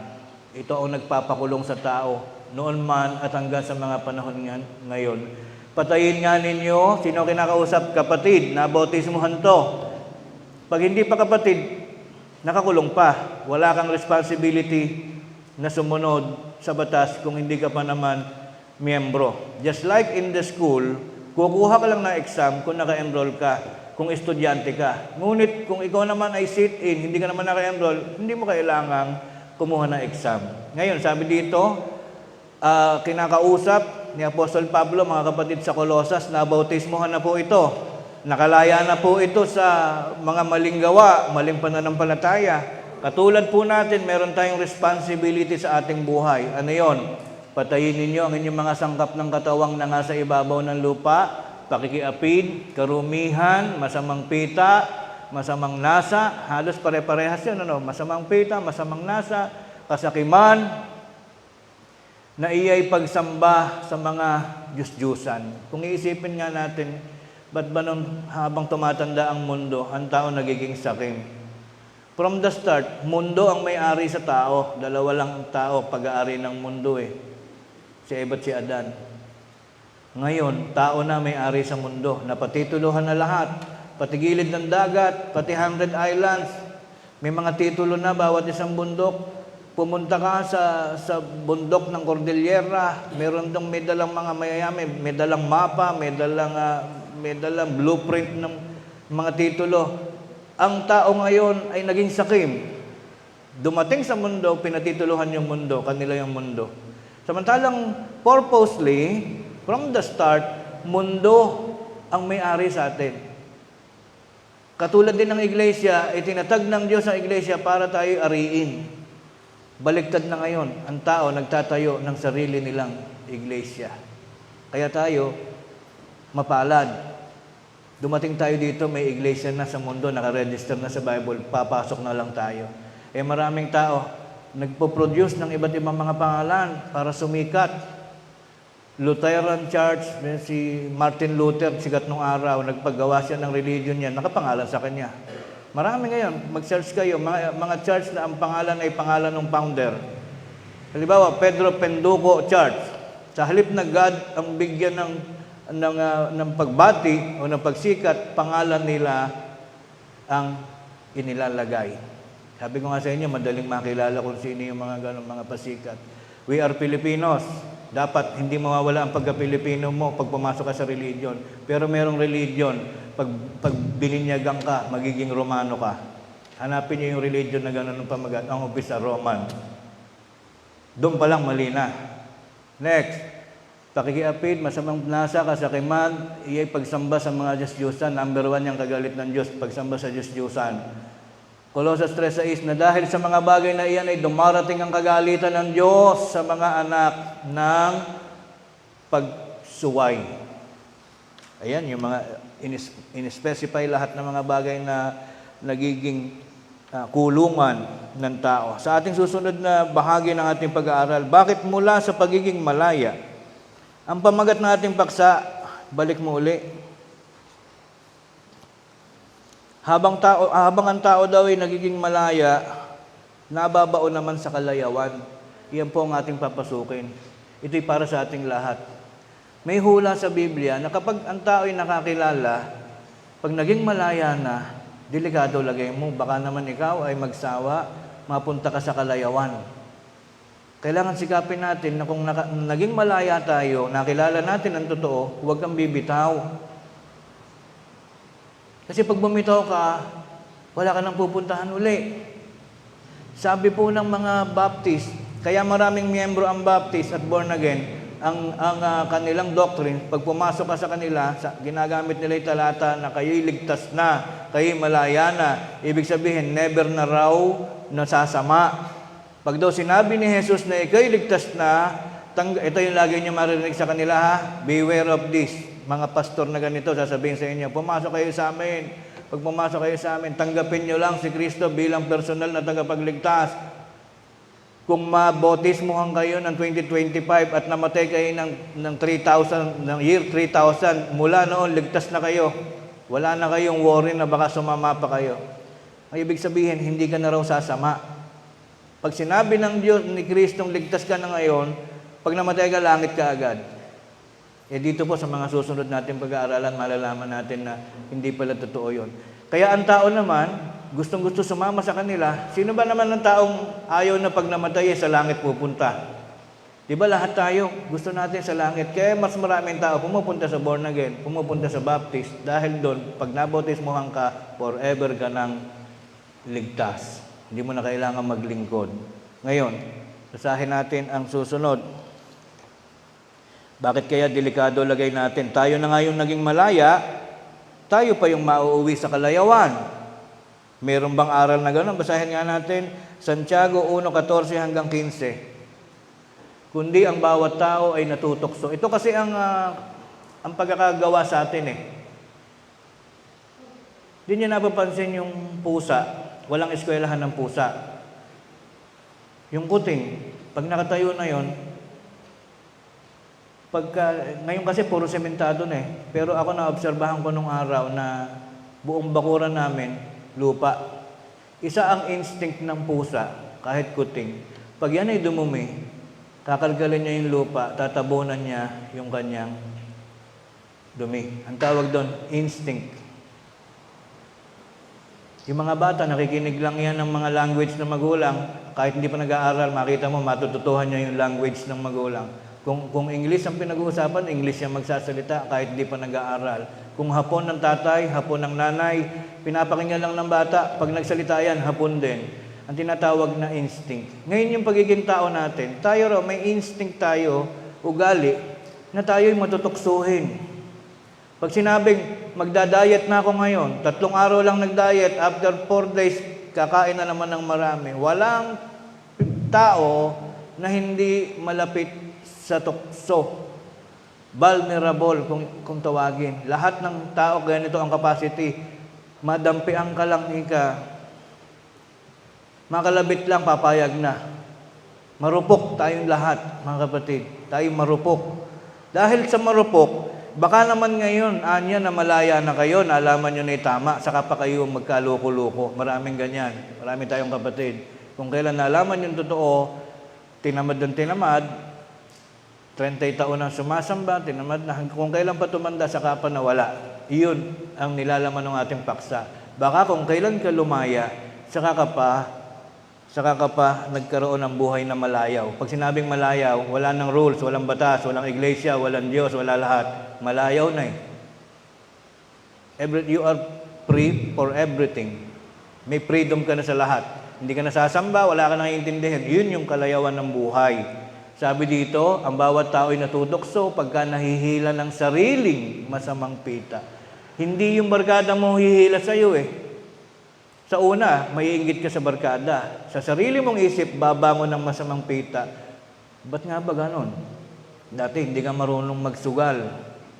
Ito ang nagpapakulong sa tao noon man at hanggang sa mga panahon ngayon. Patayin nga ninyo, sino kinakausap? Kapatid, nabautismuhan to. Pag hindi pa kapatid, nakakulong pa. Wala kang responsibility na sumunod sa batas kung hindi ka pa naman miyembro. Just like in the school, kukuha ka lang ng exam kung naka-enroll ka, kung estudyante ka. Ngunit kung ikaw naman ay sit-in, hindi ka naman naka-enroll, hindi mo kailangang kumuha ng exam. Ngayon, sabi dito, kinakausap ni Apostol Pablo, mga kapatid sa Colosas, na bautismuhan na po ito. Nakalaya na po ito sa mga maling gawa, maling pananampalataya. Katulad po natin, meron tayong responsibility sa ating buhay. Ano yon? Patayin ninyo ang inyong mga sangkap ng katawang na nga sa ibabaw ng lupa, pakikiapid, karumihan, masamang pita, masamang nasa, halos pare-parehas yun, masamang pita, masamang nasa, kasakiman, na iya'y pagsamba sa mga Diyos-Diyusan. Kung iisipin nga natin, ba't ba nung habang tumatanda ang mundo, ang tao nagiging sakim? From the start, mundo ang may-ari sa tao. Dalawa lang ang tao pag-aari ng mundo eh. Si Eva at si Adan. Ngayon, tao na may-ari sa mundo. Napatituluhan na lahat. Pati gilid ng dagat, pati 100 islands. May mga titulo na bawat isang bundok. Pumunta ka sa bundok ng Cordillera, meron dong may dalang mga mayayami, may dalang mapa, may dalang blueprint ng mga titulo. Ang tao ngayon ay naging sakim. Dumating sa mundo, pinatituluhan yung mundo, kanila yung mundo. Samantalang purposely, from the start, mundo ang may-ari sa atin. Katulad din ng iglesia, itinatag ng Diyos ang iglesia para tayo ariin. Baliktad na ngayon, ang tao nagtatayo ng sarili nilang iglesia. Kaya tayo, mapalad. Dumating tayo dito, may iglesia na sa mundo, nakaregister na sa Bible, papasok na lang tayo. Maraming tao, nagpo-produce ng iba't ibang mga pangalan para sumikat. Lutheran Church, si Martin Luther, sikat nung araw, nagpagawa siya ng religion niya, nakapangalan sa kanya. Marami ngayon, mag-search kayo, mga church na ang pangalan ay pangalan ng founder. Halimbawa, Pedro Penduko Church. Sa halip na God ang bigyan ng pagbati o ng pagsikat, pangalan nila ang inilalagay. Sabi ko nga sa inyo, madaling makilala kung sino yung mga ganong mga pasikat. We are Filipinos. Dapat hindi mawawala ang pagka-Pilipino mo pag pumasok ka sa religion. Pero merong religion, pag bininyagang ka, magiging Romano ka. Hanapin niyo yung religion na gano'n ng pamagat, ang umpisa Roman. Doon pa lang mali na. Next, pakikiapid, masamang nasa, kasakiman, iyay pagsamba sa mga Diyos-Diyusan. Number 1 yung kagalit ng Diyos, pagsamba sa Diyos-Diyusan. Colossus 3:6, na dahil sa mga bagay na iyan ay dumarating ang kagalitan ng Diyos sa mga anak ng pagsuway. Ayan, yung mga in-specify lahat ng mga bagay na nagiging kulungan ng tao. Sa ating susunod na bahagi ng ating pag-aaral, bakit mula sa pagiging malaya? Ang pamagat ng ating paksa, balik mo uli. Habang ang tao daw ay nagiging malaya, nababao naman sa kalayawan. Iyan po ang ating papasukin. Ito'y para sa ating lahat. May hula sa Biblia na kapag ang tao ay nakakilala, pag naging malaya na, delikado lagay mo. Baka naman ikaw ay magsawa, mapunta ka sa kalayawan. Kailangan sikapin natin na kung naging malaya tayo, nakilala natin ang totoo, huwag kang bibitaw. Kasi pag bumitaw ka, wala ka nang pupuntahan uli. Sabi po ng mga Baptist, kaya maraming miyembro ang Baptist at born again, ang kanilang doctrine, pag pumasok ka sa kanila, ginagamit nila yung talata na kayo'y ligtas na, kayo'y malaya na. Ibig sabihin, never na raw nasasama. Pag daw sinabi ni Jesus na ikaw'y ligtas na, ito yung lagi niyo marinig sa kanila ha, beware of this. Mga pastor na ganito, sasabihin sa inyo, pumasok kayo sa amin. Pag pumasok kayo sa amin, tanggapin nyo lang si Kristo bilang personal na tagapagligtas. Kung mabautismuhan kayo ng 2025 at namatay kayo ng 3,000, ng year 3,000, mula noon, ligtas na kayo. Wala na kayong worry na baka sumama pa kayo. Ang ibig sabihin, hindi ka na raw sasama. Pag sinabi ng Diyos ni Kristong ligtas ka na ngayon, pag namatay ka, langit ka agad. Dito po sa mga susunod natin pag-aaralan, malalaman natin na hindi pala totoo yun. Kaya ang tao naman, gustong-gusto sumama sa kanila. Sino ba naman ang taong ayaw na pag namatay sa langit pupunta? Di ba lahat tayo gusto natin sa langit? Kaya mas maraming tao pumupunta sa born again, pumupunta sa Baptist. Dahil doon, pag nabautismuhan ka, forever ka nang ligtas. Hindi mo na kailangan maglingkod. Ngayon, basahin natin ang susunod. Bakit kaya delikado lagay natin? Tayo na nga yung naging malaya, tayo pa yung mauuwi sa kalayawan. Meron bang aral na gano'n? Basahin nga natin, Santiago 1:14 hanggang 15. Kundi ang bawat tao ay natutokso. Ito kasi ang pagkakagawa sa atin eh. Hindi niyo napapansin yung pusa, walang eskwelahan ng pusa. Yung kuting, pag nakatayo na yon, ngayon kasi puro sementado na eh. Pero ako naobserbahan ko nung araw na buong bakuran namin, lupa. Isa ang instinct ng pusa, kahit kuting. Pag yan ay dumumi, kakalkalin niya yung lupa, tatabunan niya yung kanyang dumi. Ang tawag doon, instinct. Yung mga bata, nakikinig lang yan ng mga language ng magulang. Kahit hindi pa nag-aaral, makita mo, matututuhan niya yung language ng magulang. Kung English ang pinag-uusapan, English siya magsasalita kahit hindi pa nag-aaral. Kung Hapon ng tatay, Hapon ng nanay, pinapakinggan lang ng bata. Pag nagsalita yan, Hapon din. Ang tinatawag na instinct. Ngayon yung pagiging tao natin, tayo raw, may instinct tayo, ugali, na tayo'y matutuksuhin. Pag sinabing, magda-diet na ako ngayon, 3 araw lang nag-diet, after 4 days, kakain na naman ng marami. Walang tao na hindi malapit sa tukso. Vulnerable kung tawagin. Lahat ng tao, ganito ang capacity. Madampian ka lang, makalabit lang, papayag na. Marupok tayong lahat, mga kapatid. Tayong marupok. Dahil sa marupok, baka naman ngayon, anya na malaya na kayo, naalaman nyo na tama, saka pa kayo magkaloko-loko. Maraming ganyan. Marami tayong kapatid. Kung kailan naalaman yung totoo, tinamad ng tinamad, 30 taon ang sumasamba, tinamad na, kung kailan pa tumanda, saka pa nawala. Iyon ang nilalaman ng ating paksa. Baka kung kailan ka lumaya, saka ka pa nagkaroon ng buhay na malayaw. Pag sinabing malayaw, wala nang rules, walang batas, walang iglesia, walang Diyos, wala lahat. Malayaw na eh. You are free for everything. May freedom ka na sa lahat. Hindi ka nasasamba, wala ka nang iintindihan. Yun yung kalayawan ng buhay. Sabi dito, ang bawat tao ay natutokso pagka nahihila ng sariling masamang pita. Hindi yung barkada mo hihila sa'yo eh. Sa una, maiinggit ka sa barkada. Sa sarili mong isip, babangon ng masamang pita. Ba't nga ba ganon? Dati, hindi ka marunong magsugal.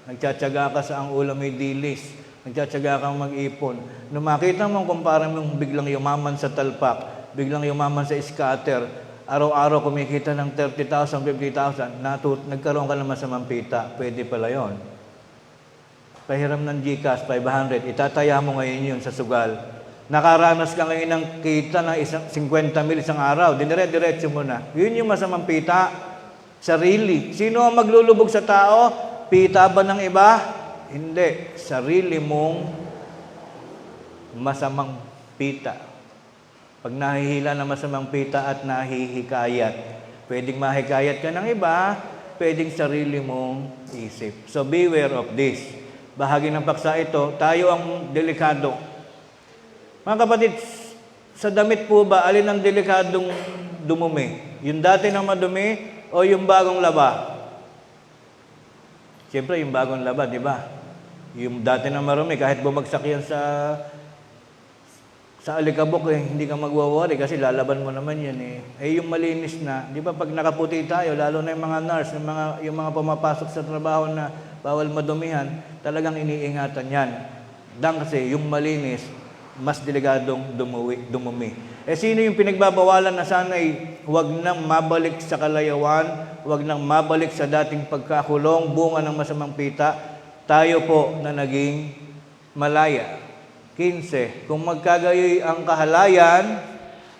Nagtsatsaga ka sa ang ulam may dilis. Nagtsatsaga kang mag-ipon. Nung makita mo kumpara mong biglang yumaman sa talpak, biglang yumaman sa scatter, araw-araw kumikita ng 30,000, 50,000, nagkaroon ka ng masamang pita. Pwede pala yon. Pahiram ng GCash, 500, itataya mo ngayon yun sa sugal. Nakaranas ka ngayon ng kita ng 50 mil isang araw, dinire-diretso mo na. Yun yung masamang pita. Sarili. Sino ang maglulubog sa tao? Pita ba ng iba? Hindi. Sarili mong masamang pita. Pag nahihila na masamang pita at nahihikayat, pwedeng mahikayat ka ng iba, pwedeng sarili mong isip. So beware of this. Bahagi ng paksa ito, tayo ang delikado. Mga kapatid, sa damit po ba, alin ang delikadong dumumi? Yung dati na madumi o yung bagong laba? Siyempre, yung bagong laba, di ba? Yung dati na marumi, kahit bumagsak yan sa alikabok hindi ka magwawari kasi lalaban mo naman yan eh. Eh yung malinis na, di ba pag nakaputi tayo, lalo na yung mga nurse, yung mga pumapasok sa trabaho na bawal madumihan, talagang iniingatan yan. Kasi yung malinis, mas delegadong dumumi. Eh sino yung pinagbabawalan na sana'y huwag nang mabalik sa kalayawan, huwag nang mabalik sa dating pagkakulong, bunga ng masamang pita, tayo po na naging malaya. 15. Kung magkagayoy ang kahalayan,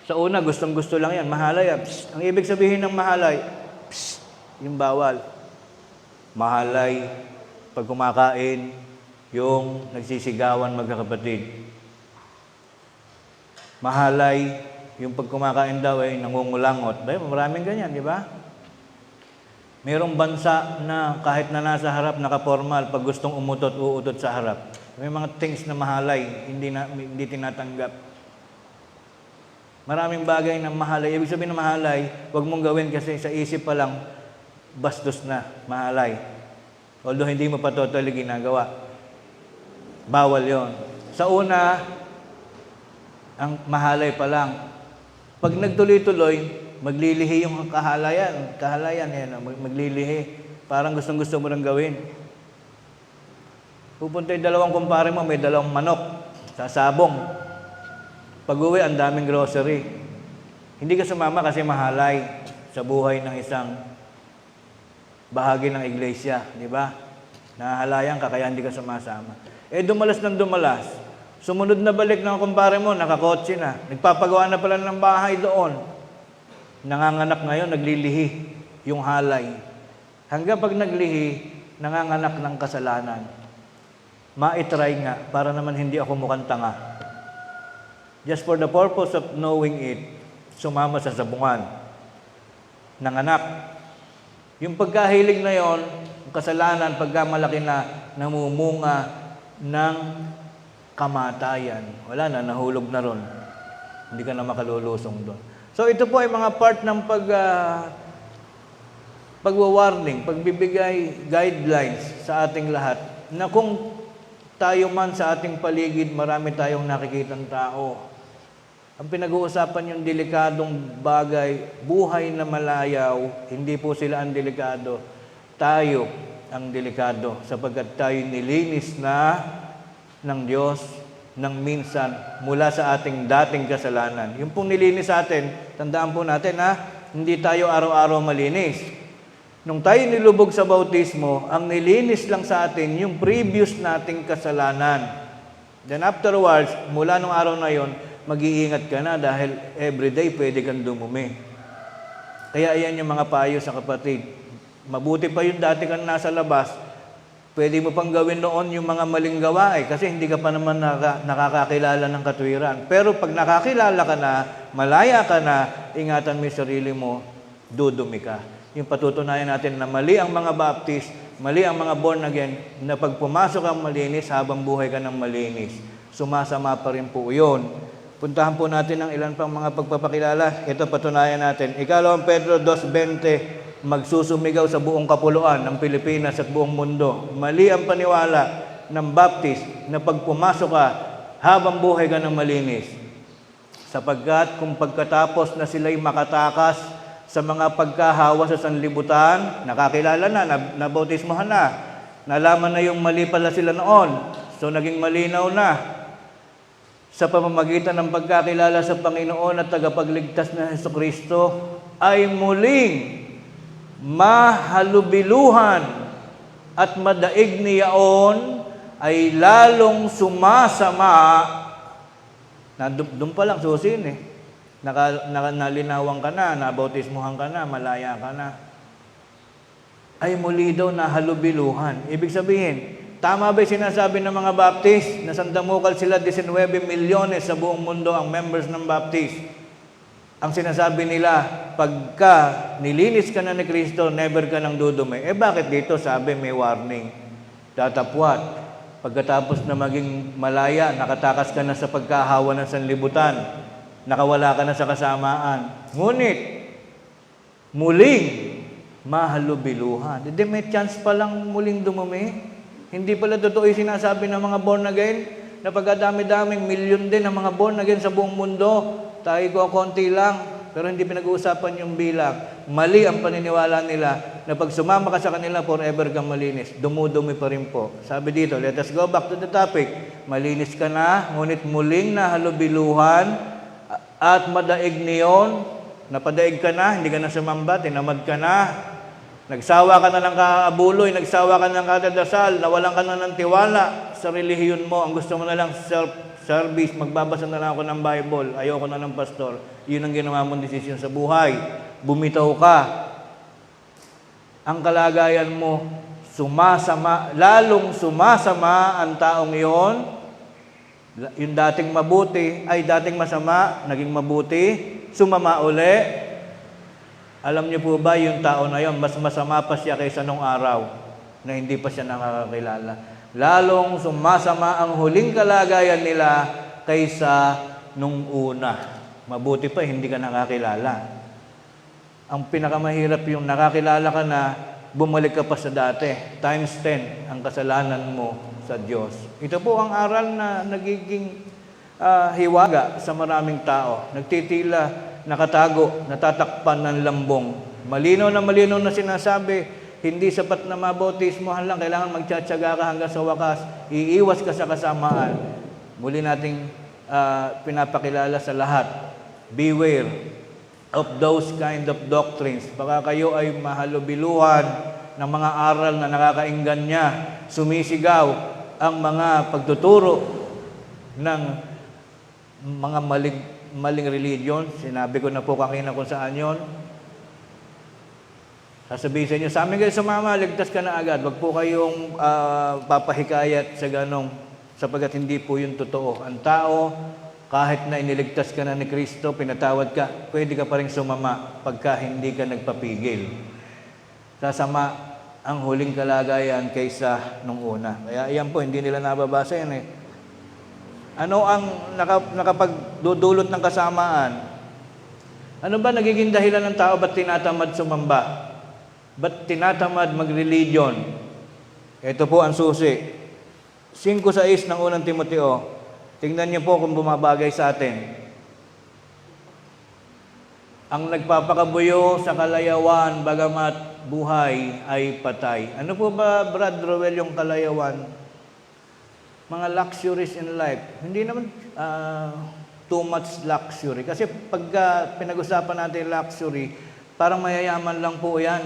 sa una, gustong-gusto lang yan, mahalay. Ang ibig sabihin ng mahalay, yung bawal. Mahalay, pag kumakain, yung nagsisigawan magkakapatid. Mahalay, yung pag kumakain daw ay nangungulangot. Maraming ganyan, di ba? Mayroong bansa na kahit na nasa harap, nakapormal, pag gustong umutot, uutot sa harap. May mga things na mahalay, hindi tinatanggap. Maraming bagay na mahalay. Ibig sabihin na mahalay, huwag mong gawin kasi sa isip pa lang, bastos na, mahalay. Although hindi mo pa totally ginagawa. Bawal yon. Sa una, ang mahalay pa lang. Pag nagtuloy-tuloy, maglilihi yung kahalayan maglilihi. Parang gustong-gusto mo nang gawin. Pupunta yung dalawang kumpare mo, may dalawang manok, sasabong. Pag-uwi, ang daming grocery. Hindi ka sumama kasi mahalay sa buhay ng isang bahagi ng iglesia, di ba? Nahahalayan ka kaya hindi ka sumasama. Dumalas ng dumalas. Sumunod na balik ng kumpare mo, nakakotse na. Nagpapagawa na pala ng bahay doon. Nanganganak ngayon, naglilihi yung halay. Hanggang pag naglihi, nanganganak ng kasalanan. Ma-try nga, para naman hindi ako mukhang tanga. Just for the purpose of knowing it, sumama sa sabungan. Nanganak. Yung pagkahilig na yon, kasalanan, pagkamalaki na, namumunga ng kamatayan. Wala na, nahulog na ron. Hindi ka na makalulusong doon. So ito po ay mga part ng pagwa-warning, pagbibigay guidelines sa ating lahat na kung tayo man sa ating paligid, marami tayong nakikitang tao. Ang pinag-uusapan yung delikadong bagay, buhay na malayaw, hindi po sila ang delikado. Tayo ang delikado sapagkat tayo nilinis na ng Diyos ng minsan mula sa ating dating kasalanan. Yung pong nilinis sa atin, tandaan po natin hindi tayo araw-araw malinis. Nung tayo nilubog sa bautismo, ang nilinis lang sa atin yung previous nating kasalanan. Then afterwards, mula nung araw na yon, mag-iingat ka na dahil everyday pwede kang dumumi. Kaya ayan yung mga payo sa kapatid. Mabuti pa yung dati kang nasa labas, pwede mo pang gawin noon yung mga maling gawain kasi hindi ka pa naman nakakakilala ng katwiran. Pero pag nakakilala ka na, malaya ka na, ingatan mo yung sarili mo, dudumi ka. Yung patutunayan natin na mali ang mga Baptist, mali ang mga born again, na pag pumasok ang malinis, habang buhay ka ng malinis. Sumasama pa rin po yun. Puntahan po natin ang ilan pang mga pagpapakilala. Ito patunayan natin. Ikalawang Pedro 2:20, magsusumigaw sa buong kapuluan ng Pilipinas at buong mundo. Mali ang paniwala ng Baptist na pag pumasok ka, habang buhay ka ng malinis. Sapagkat kung pagkatapos na sila'y makatakas sa mga pagkahawa sa sanlibutan, nakakilala na, nabautismohan na, nalaman na yung mali pala sila noon, so naging malinaw na, sa pamamagitan ng pagkakilala sa Panginoon at tagapagligtas na Jesucristo, ay muling mahalubiluhan at madaig niyaon ay lalong sumasama. Doon pa lang susin Nalinawan ka na, nabautismuhan ka na, malaya ka na. Ay muli daw na halubiluhan. Ibig sabihin, tama ba sinasabi ng mga Baptist na sandamukal sila 19 milyones sa buong mundo ang members ng Baptist? Ang sinasabi nila, pagka nilinis ka na ni Kristo, never ka nang dudumi. Bakit dito sabi may warning? Tatapwat. Pagkatapos na maging malaya, nakatakas ka na sa pagkahawa ng sanlibutan. Nakawala ka na sa kasamaan. Ngunit, muling mahalubiluhan. Hindi may chance pa lang muling dumumi. Hindi pala totoo yung sinasabi ng mga born again na pagkadami-daming milyon din ang mga born again sa buong mundo. Tayo ko konti lang, pero hindi pinag-uusapan yung bilang. Mali ang paniniwala nila na pag sumama ka sa kanila, forever kang malinis. Dumudumi pa rin po. Sabi dito, let us go back to the topic. Malinis ka na, ngunit muling nahalubiluhan at madaig niyon, napadaig ka na, hindi ka na sumamba, tinamad ka na, nagsawa ka na ng kaabuloy, nagsawa ka ng kadadasal, nawalan ka na ng tiwala sa relihiyon mo, ang gusto mo na lang self-service, magbabasa na lang ako ng Bible, ayoko na ng pastor, yun ang ginawa mong desisyon sa buhay, bumitaw ka, ang kalagayan mo, lalong sumasama ang taong iyon. Yung dating mabuti ay dating masama, naging mabuti, sumama uli. Alam niyo po ba yung tao na yon, mas masama pa siya kaysa nung araw na hindi pa siya nakakakilala. Lalong sumasama ang huling kalagayan nila kaysa nung una. Mabuti pa, hindi ka nakakilala. Ang pinakamahirap yung nakakilala ka na, bumalik ka pa sa dati. Times 10 ang kasalanan mo sa Diyos. Ito po ang aral na nagiging hiwaga sa maraming tao. Nagtitila, nakatago, natatakpan ng lambong. Malinaw na sinasabi, hindi sapat na mabautismohan lang, kailangan magtsatsaga ka hanggang sa wakas, iiwas ka sa kasamaan. Muli nating pinapakilala sa lahat, beware of those kind of doctrines. Baka kayo ay mahalubiluhan ng mga aral na nakakainggan niya, sumisigaw ang mga pagtuturo ng mga maling religion. Sinabi ko na po kanina kung saan yon. Sasabihin sa inyo, sa amin kayo sumama, ligtas ka na agad. Wag po kayong papahikayat sa ganong, sapagkat hindi po yun totoo. Ang tao, kahit na iniligtas ka na ni Kristo, pinatawad ka, pwede ka pa rin sumama pagka hindi ka nagpapigil. Sasama ang huling kalagayan kaysa nung una. Kaya iyan po, hindi nila nababasa yan eh. Ano ang nakapagdudulot ng kasamaan? Ano ba nagiging dahilan ng tao ba't tinatamad sumamba? Ba't tinatamad mag-religion? Ito po ang susi. 5:6 ng unang Timoteo. Tingnan niyo po kung bumabagay sa atin. Ang nagpapakabuyo sa kalayawan, bagamat buhay ay patay. Ano po ba, Brad Roel, yung kalayawan? Mga luxuries in life. Hindi naman too much luxury. Kasi pag pinag-usapan natin luxury, parang mayayaman lang po yan.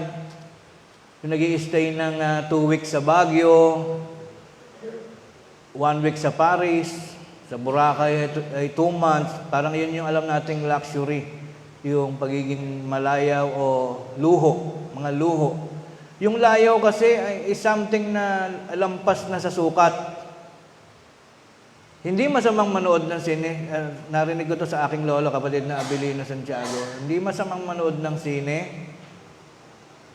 Yung nag-i-stay ng 2 weeks sa Baguio, 1 week sa Paris, sa Boracay ay 2 months. Parang yun yung alam nating luxury. Yung pagiging malayaw o luho, mga luho. Yung layaw kasi is something na lampas na sa sukat. Hindi masamang manood ng sine. Narinig ko to sa aking lolo, kapatid na Abilino Santiago. Hindi masamang manood ng sine.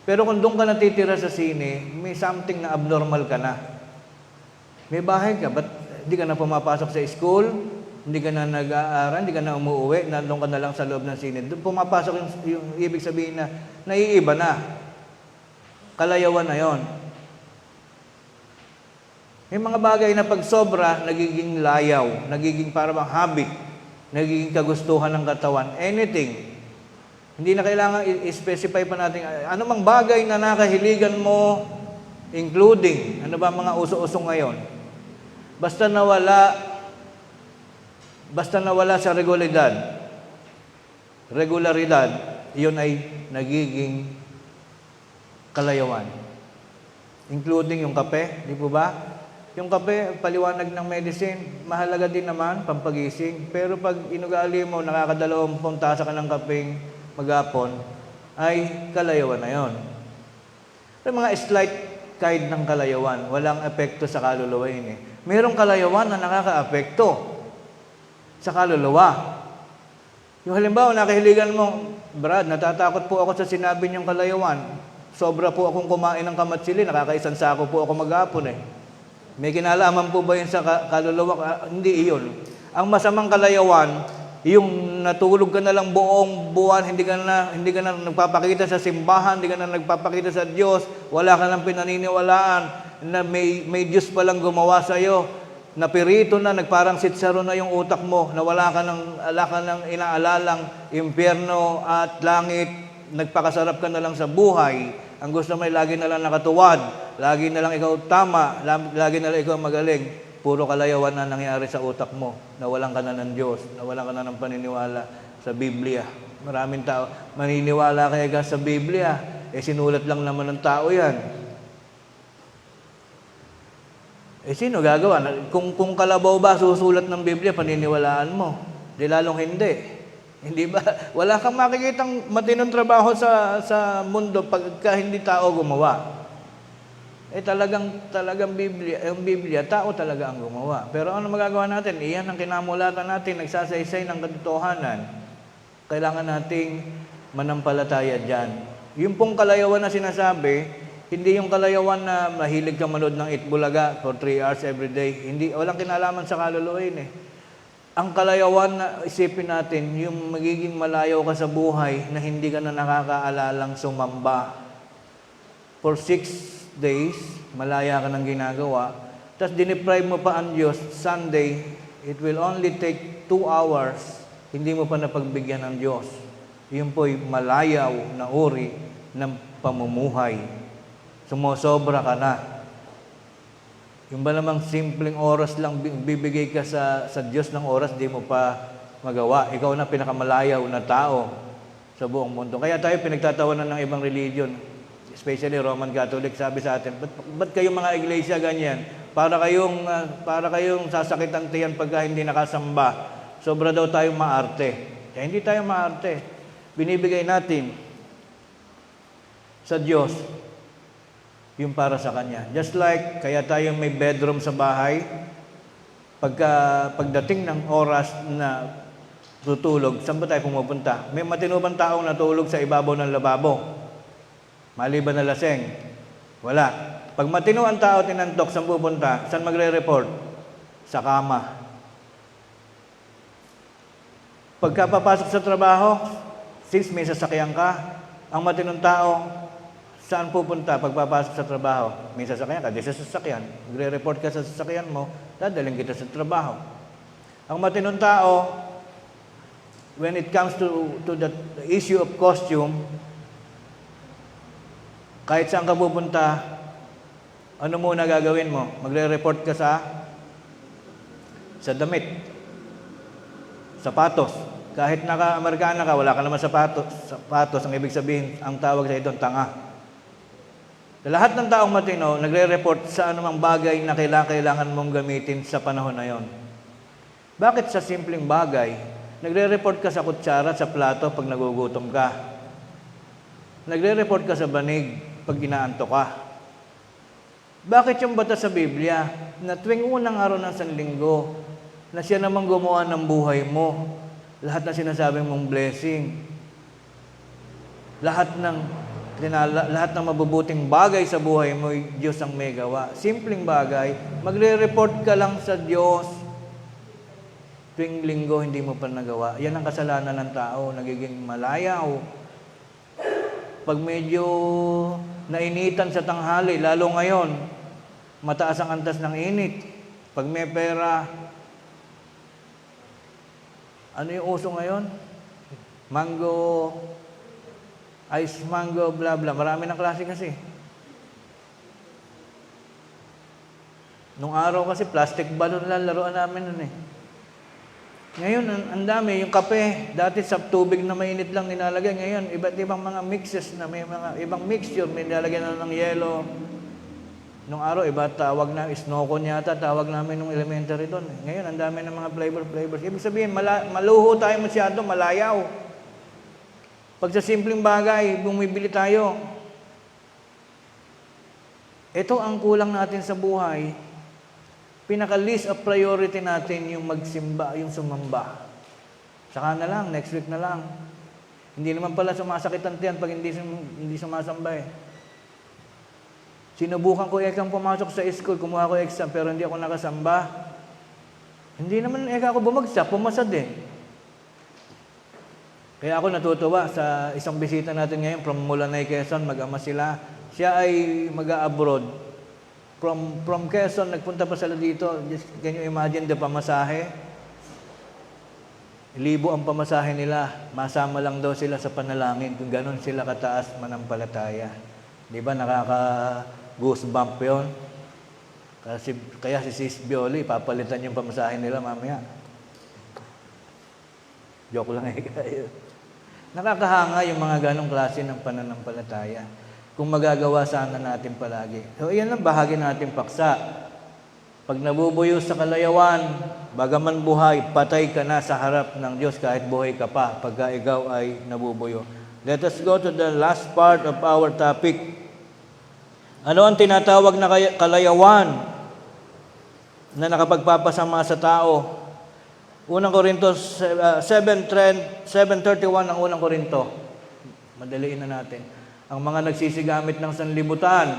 Pero kung doon ka natitira sa sine, may something na abnormal ka na. May bahay ka, ba't hindi ka na pumapasok sa school? Hindi ka na nag-aaral, hindi ka na umuwi, nandun ka na lang sa loob ng sine. Doon pumapasok yung ibig sabihin na naiiba na. Kalayawan na yon. May mga bagay na pag sobra, nagiging layaw, nagiging parang habit, nagiging kagustuhan ng katawan, anything. Hindi na kailangan i-specify pa natin, ano mang bagay na nakahiligan mo, including, ano ba mga uso-uso ngayon? Basta nawala sa regularidad, yun ay nagiging kalayawan. Including yung kape, di po ba? Yung kape, paliwanag ng medicine, mahalaga din naman, pampagising. Pero pag inugali mo, nakakadalawampung tasa ka ng kapeng maghapon, ay kalayawan na yon. Yung mga slight kind ng kalayawan, walang epekto sa kaluluwa yun eh. Mayroong kalayawan na nakaka-apekto sa kaluluwa. Yung halimbawa, nakahiligan mo, Brad, natatakot po ako sa sinabi niyong kalayawan. Sobra po akong kumain ng kamatsili, nakakaisang sako po ako maghapon eh. May kinalaman po ba yun sa kaluluwa? Hindi iyon. Ang masamang kalayawan, yung natulog ka na lang buong buwan, hindi ka na nagpapakita sa simbahan, hindi ka na nagpapakita sa Diyos, wala ka nang pinaniniwalaan, na may Diyos palang gumawa sa iyo, napirito na, nagparang sitsaro na yung utak mo, na wala ka nang inaalalang impyerno at langit, nagpakasarap ka na lang sa buhay. Ang gusto mo ay lagi na lang nakatuwad, lagi na lang ikaw tama, lagi na lang ikaw magaling. Puro kalayawan na nangyari sa utak mo. Nawalan ka na ng Diyos, nawalan ka na ng paniniwala sa Biblia. Maraming tao, maniniwala kaya sa Biblia, sinulat lang naman ng tao yan. Sino gagawa? Kung kalabaw ba susulat ng Biblia, paniniwalaan mo. Di lalong hindi. Hindi ba? Wala kang makikitang matinong trabaho sa mundo pagka hindi tao gumawa. Talagang Biblia, yung Biblia, tao talaga ang gumawa. Pero ano magagawa natin? Iyan ang kinamulatan natin, nagsasaysay ng katotohanan. Kailangan nating manampalataya dyan. Yung pong kalayawan na sinasabi, hindi yung kalayawan na mahilig ka manood ng Itbulaga for 3 hours every day. Hindi, walang kinalaman sa kaluluwa yun eh. Ang kalayawan na isipin natin, yung magiging malayaw ka sa buhay na hindi ka na nakakaalalang sumamba. For 6 days, malaya ka ng ginagawa, tapos diniprive mo pa ang Diyos, Sunday, it will only take 2 hours, hindi mo pa napagbigyan ng Diyos. Yun po'y malayaw na uri ng pamumuhay. Sumosobra ka na. Yung ba namang simpleng oras lang bibigay ka sa Diyos ng oras, di mo pa magawa. Ikaw na pinakamalayaw na tao sa buong mundo. Kaya tayo pinagtatawanan ng ibang religion, especially Roman Catholic, sabi sa atin, ba't kayo mga iglesia ganyan? Para kayong sasakit ang tiyan pagka hindi nakasamba. Sobra daw tayong maarte. Kaya hindi tayo maarte. Binibigay natin sa Diyos yung para sa Kanya. Just like, kaya tayo may bedroom sa bahay, pagdating ng oras na tutulog, saan ba tayo pumupunta? May matinubang taong natulog sa ibabaw ng lababo. Maliban na laseng. Wala. Pag matino ang tao tinantok, saan pupunta? Saan magre-report? Sa kama. Pagka papasok sa trabaho, since may sasakyan ka, ang matinong tao, saan pupunta pagpapasok sa trabaho? May sasakyan ka, di sa sasakyan. Magre-report ka sa sasakyan mo, dadaling kita sa trabaho. Ang matinong tao, when it comes to the issue of costume, kahit saan ka pupunta, ano muna gagawin mo? Magre-report ka sa damit, sapatos. Kahit naka-Amerikana ka, wala ka naman sapatos, ang ibig sabihin, ang tawag sa ito, tanga. Lahat ng taong matino, nagre-report sa anumang bagay na kailangan mong gamitin sa panahon na yon. Bakit sa simpleng bagay, nagre-report ka sa kutsara, sa plato pag nagugutom ka? Nagre-report ka sa banig pag inaantok ka? Bakit yung batas sa Biblia na tuwing unang araw ng Sanlinggo na siya namang gumawa ng buhay mo, lahat na sinasabing mong blessing, lahat ng mabubuting bagay sa buhay mo, Diyos ang may gawa. Simpleng bagay, magre-report ka lang sa Diyos. Tuwing linggo, hindi mo pa nagawa. Yan ang kasalanan ng tao, nagiging malayaw. Pag medyo nainitan sa tanghali, lalo ngayon, mataas ang antas ng init. Pag may pera, ano yung uso ngayon? Mango, ice mango, bla bla. Marami ng klase kasi. Nung araw kasi, plastic balloon lang laruan namin nun eh. Ngayon, ang dami, yung kape, dati sa tubig na mainit lang nilalagay. Ngayon, iba't ibang mga mixes na may mga ibang mixture, may nilalagay na ng yelo. Nung araw, iba tawag na, snowcone yata, tawag namin nung elementary doon. Ngayon, ang dami ng mga flavors. Ibig sabihin, maluho tayo masyado, malayaw. Pag sa simpleng bagay, bumibili tayo. Ito ang kulang natin sa buhay. Pinaka-list of priority natin yung magsimba, yung sumamba. Saka na lang, next week na lang. Hindi naman pala sumasakit ang tiyan pag hindi sumasamba eh. Sinubukan ko ekang pumasok sa school, kumuha ko exam, pero hindi ako nakasamba. Hindi naman ako bumagsak, pumasa din. Kaya ako natutuwa sa isang bisita natin ngayon from Mulanay, Quezon, mag-ama sila. Siya ay mag-a-abroad. From Quezon, nagpunta pa sila dito. Just, can you imagine the pamasahe? 1,000 ang pamasahe nila. Masama lang daw sila sa panalangin kung ganon sila kataas manampalataya. Di ba nakaka-goosebump yun? Kaya si Sis Bioli, papalitan yung pamasahe nila mamaya. Joke lang kayo. Nakakahanga yung mga ganong klase ng pananampalataya. Kung magagawa sana natin palagi. So, iyan lang bahagi natin paksa. Pag nabubuyo sa kalayawan, bagaman buhay, patay ka na sa harap ng Diyos kahit buhay ka pa pagka ikaw ay nabubuyo. Let us go to the last part of our topic. Ano ang tinatawag na kalayawan na nakapagpapasama sa tao? Unang Korinto 7:31 ang unang Korinto. Madaliin na natin. Ang mga nagsisigamit ng sanlibutan,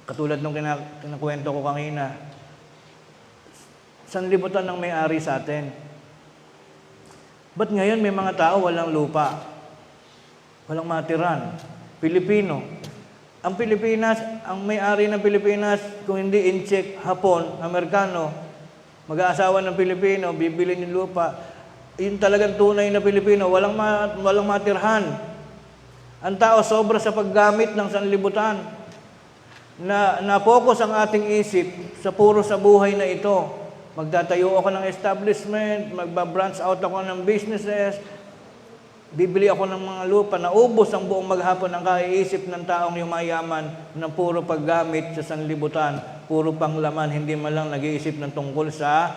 katulad nung kinakwento ko kanina, sanlibutan ng may-ari sa atin. Ba't ngayon may mga tao walang lupa? Walang matiran? Pilipino. Ang Pilipinas, ang may-ari ng Pilipinas, kung hindi Incheck, Hapon, Amerikano, mag-aasawa ng Pilipino, bibili ng lupa. Yun talagang tunay na Pilipino, walang matirhan. Ang tao sobra sa paggamit ng sanlibutan. Na-focus ang ating isip sa buhay na ito. Magtatayo ako ng establishment, magba-branch out ako ng businesses. bibili ako ng mga lupa, naubos ang buong maghapon ang kaiisip ng taong yumayaman na puro paggamit sa sanlibutan, puro panglaman, hindi man lang nag-iisip ng tungkol sa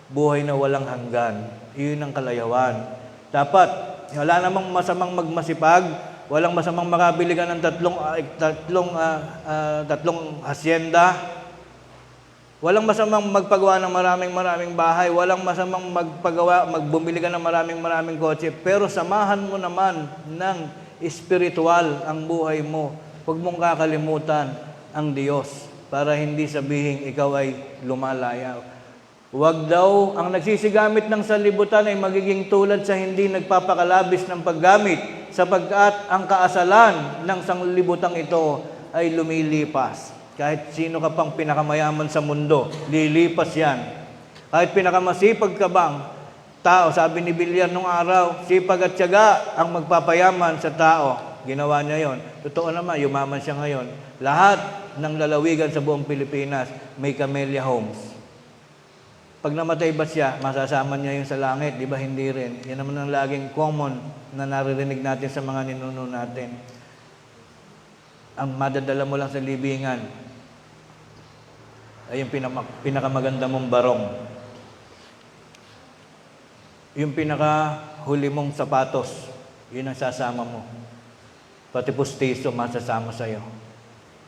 buhay na walang hanggan. Iyon ang kalayawan. Dapat, wala namang masamang magmasipag, walang masamang makabili ka ng tatlong hasyenda, walang masamang magpagawa ng maraming bahay, walang masamang magbumili ka ng maraming kotse, pero samahan mo naman ng espiritual ang buhay mo. Huwag mong kakalimutan ang Diyos para hindi sabihin ikaw ay lumalayaw. Huwag daw ang nagsisigamit ng sanlibutan ay magiging tulad sa hindi nagpapakalabis ng paggamit, sapagkat ang kaasalan ng sanglibutang ito ay lumilipas. Kahit sino ka pang pinakamayaman sa mundo, lilipas yan. Kahit pinakamasipag ka bang tao, sabi ni Villar nung araw, sipag at tiyaga ang magpapayaman sa tao. Ginawa niya yon. Totoo naman, yumaman siya ngayon. Lahat ng lalawigan sa buong Pilipinas may camellia homes. Pag namatay ba siya, masasama niya yun sa langit? Di ba hindi rin? Yan naman ang laging common na naririnig natin sa mga ninuno natin. Ang madadala mo lang sa libingan ay yung pinakamaganda mong barong. Yung pinakahuli mong sapatos, yun ang sasama mo. Pati pustiso masasama sa'yo.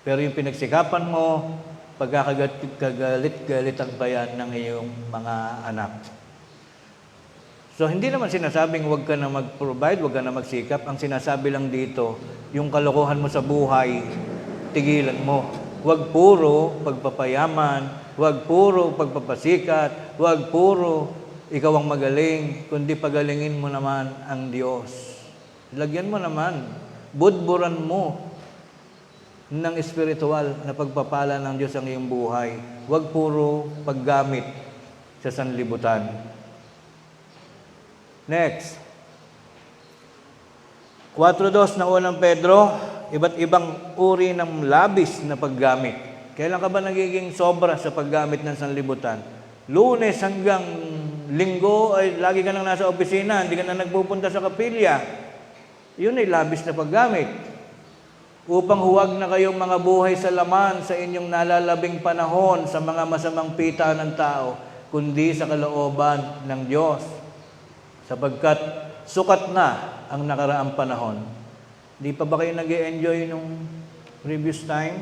Pero yung pinagsikapan mo, pagkakagalit-galit ang bayan ng iyong mga anak. So, hindi naman sinasabing huwag ka na mag-provide, huwag ka na magsikap. Ang sinasabi lang dito, yung kalokohan mo sa buhay, tigilan mo. Huwag puro pagpapayaman, huwag puro pagpapasikat, huwag puro ikaw ang magaling, kundi pagalingin mo naman ang Diyos. Lagyan mo naman, budburan mo ng espiritual na pagpapala ng Diyos ang iyong buhay. Huwag puro paggamit sa sanlibutan. Next. 4:2 ng unang Pedro, iba't ibang uri ng labis na paggamit. Kailan ka ba nagiging sobra sa paggamit ng sanlibutan? Lunes hanggang Linggo ay lagi ka nang nasa opisina, hindi ka na nagpupunta sa kapilya. Yun ay labis na paggamit. Upang huwag na kayong mga buhay sa laman sa inyong nalalabing panahon sa mga masamang pita ng tao, kundi sa kalooban ng Diyos. Sapagkat sukat na ang nakaraang panahon. Di pa ba kayo nag-e-enjoy nung previous time?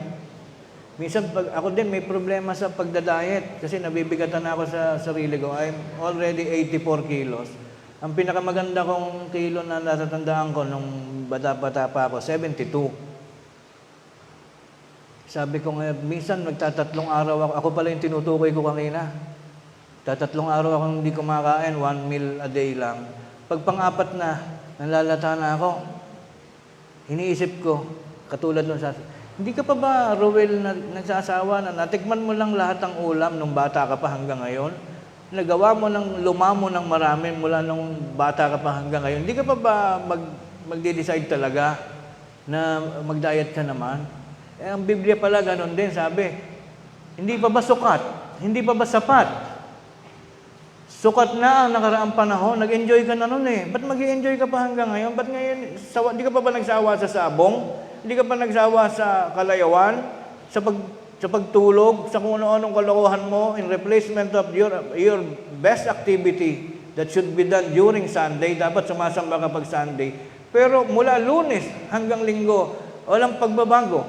Minsan, ako din may problema sa pagdadayet kasi nabibigatan na ako sa sarili ko. I'm already 84 kilos. Ang pinakamaganda kong kilo na natatandaan ko nung bata-bata pa ako, 72. Sabi ko nga, minsan nagtatatlong araw ako. Ako pala yung tinutukoy ko kanina. Tatatlong araw akong hindi kumakain, 1 meal a day lang. Pag pang-apat na, nalalata na ako. Iniisip ko, katulad nung hindi ka pa ba, Rowel, nagsasawa na natikman mo lang lahat ng ulam nung bata ka pa hanggang ngayon? Nagawa mo ng lumamo ng marami mula nung bata ka pa hanggang ngayon. Hindi ka pa ba magde-decide talaga na mag-diet ka naman? Eh, ang Biblia pala ganun din, sabi, hindi pa ba sukat? Hindi pa ba sapat? Sukat na ang nakaraang panahon, nag-enjoy ka na nun eh. Ba't mag-enjoy ka pa hanggang ngayon? Ba't ngayon, hindi ka pa ba nagsawa sa sabong? Hindi ka pa nagsawa sa kalayawan? Sa pagtulog? Sa kung ano-anong kalokohan mo in replacement of your best activity that should be done during Sunday? Dapat sumasamba ka pag Sunday. Pero mula Lunes hanggang Linggo, walang pagbabago.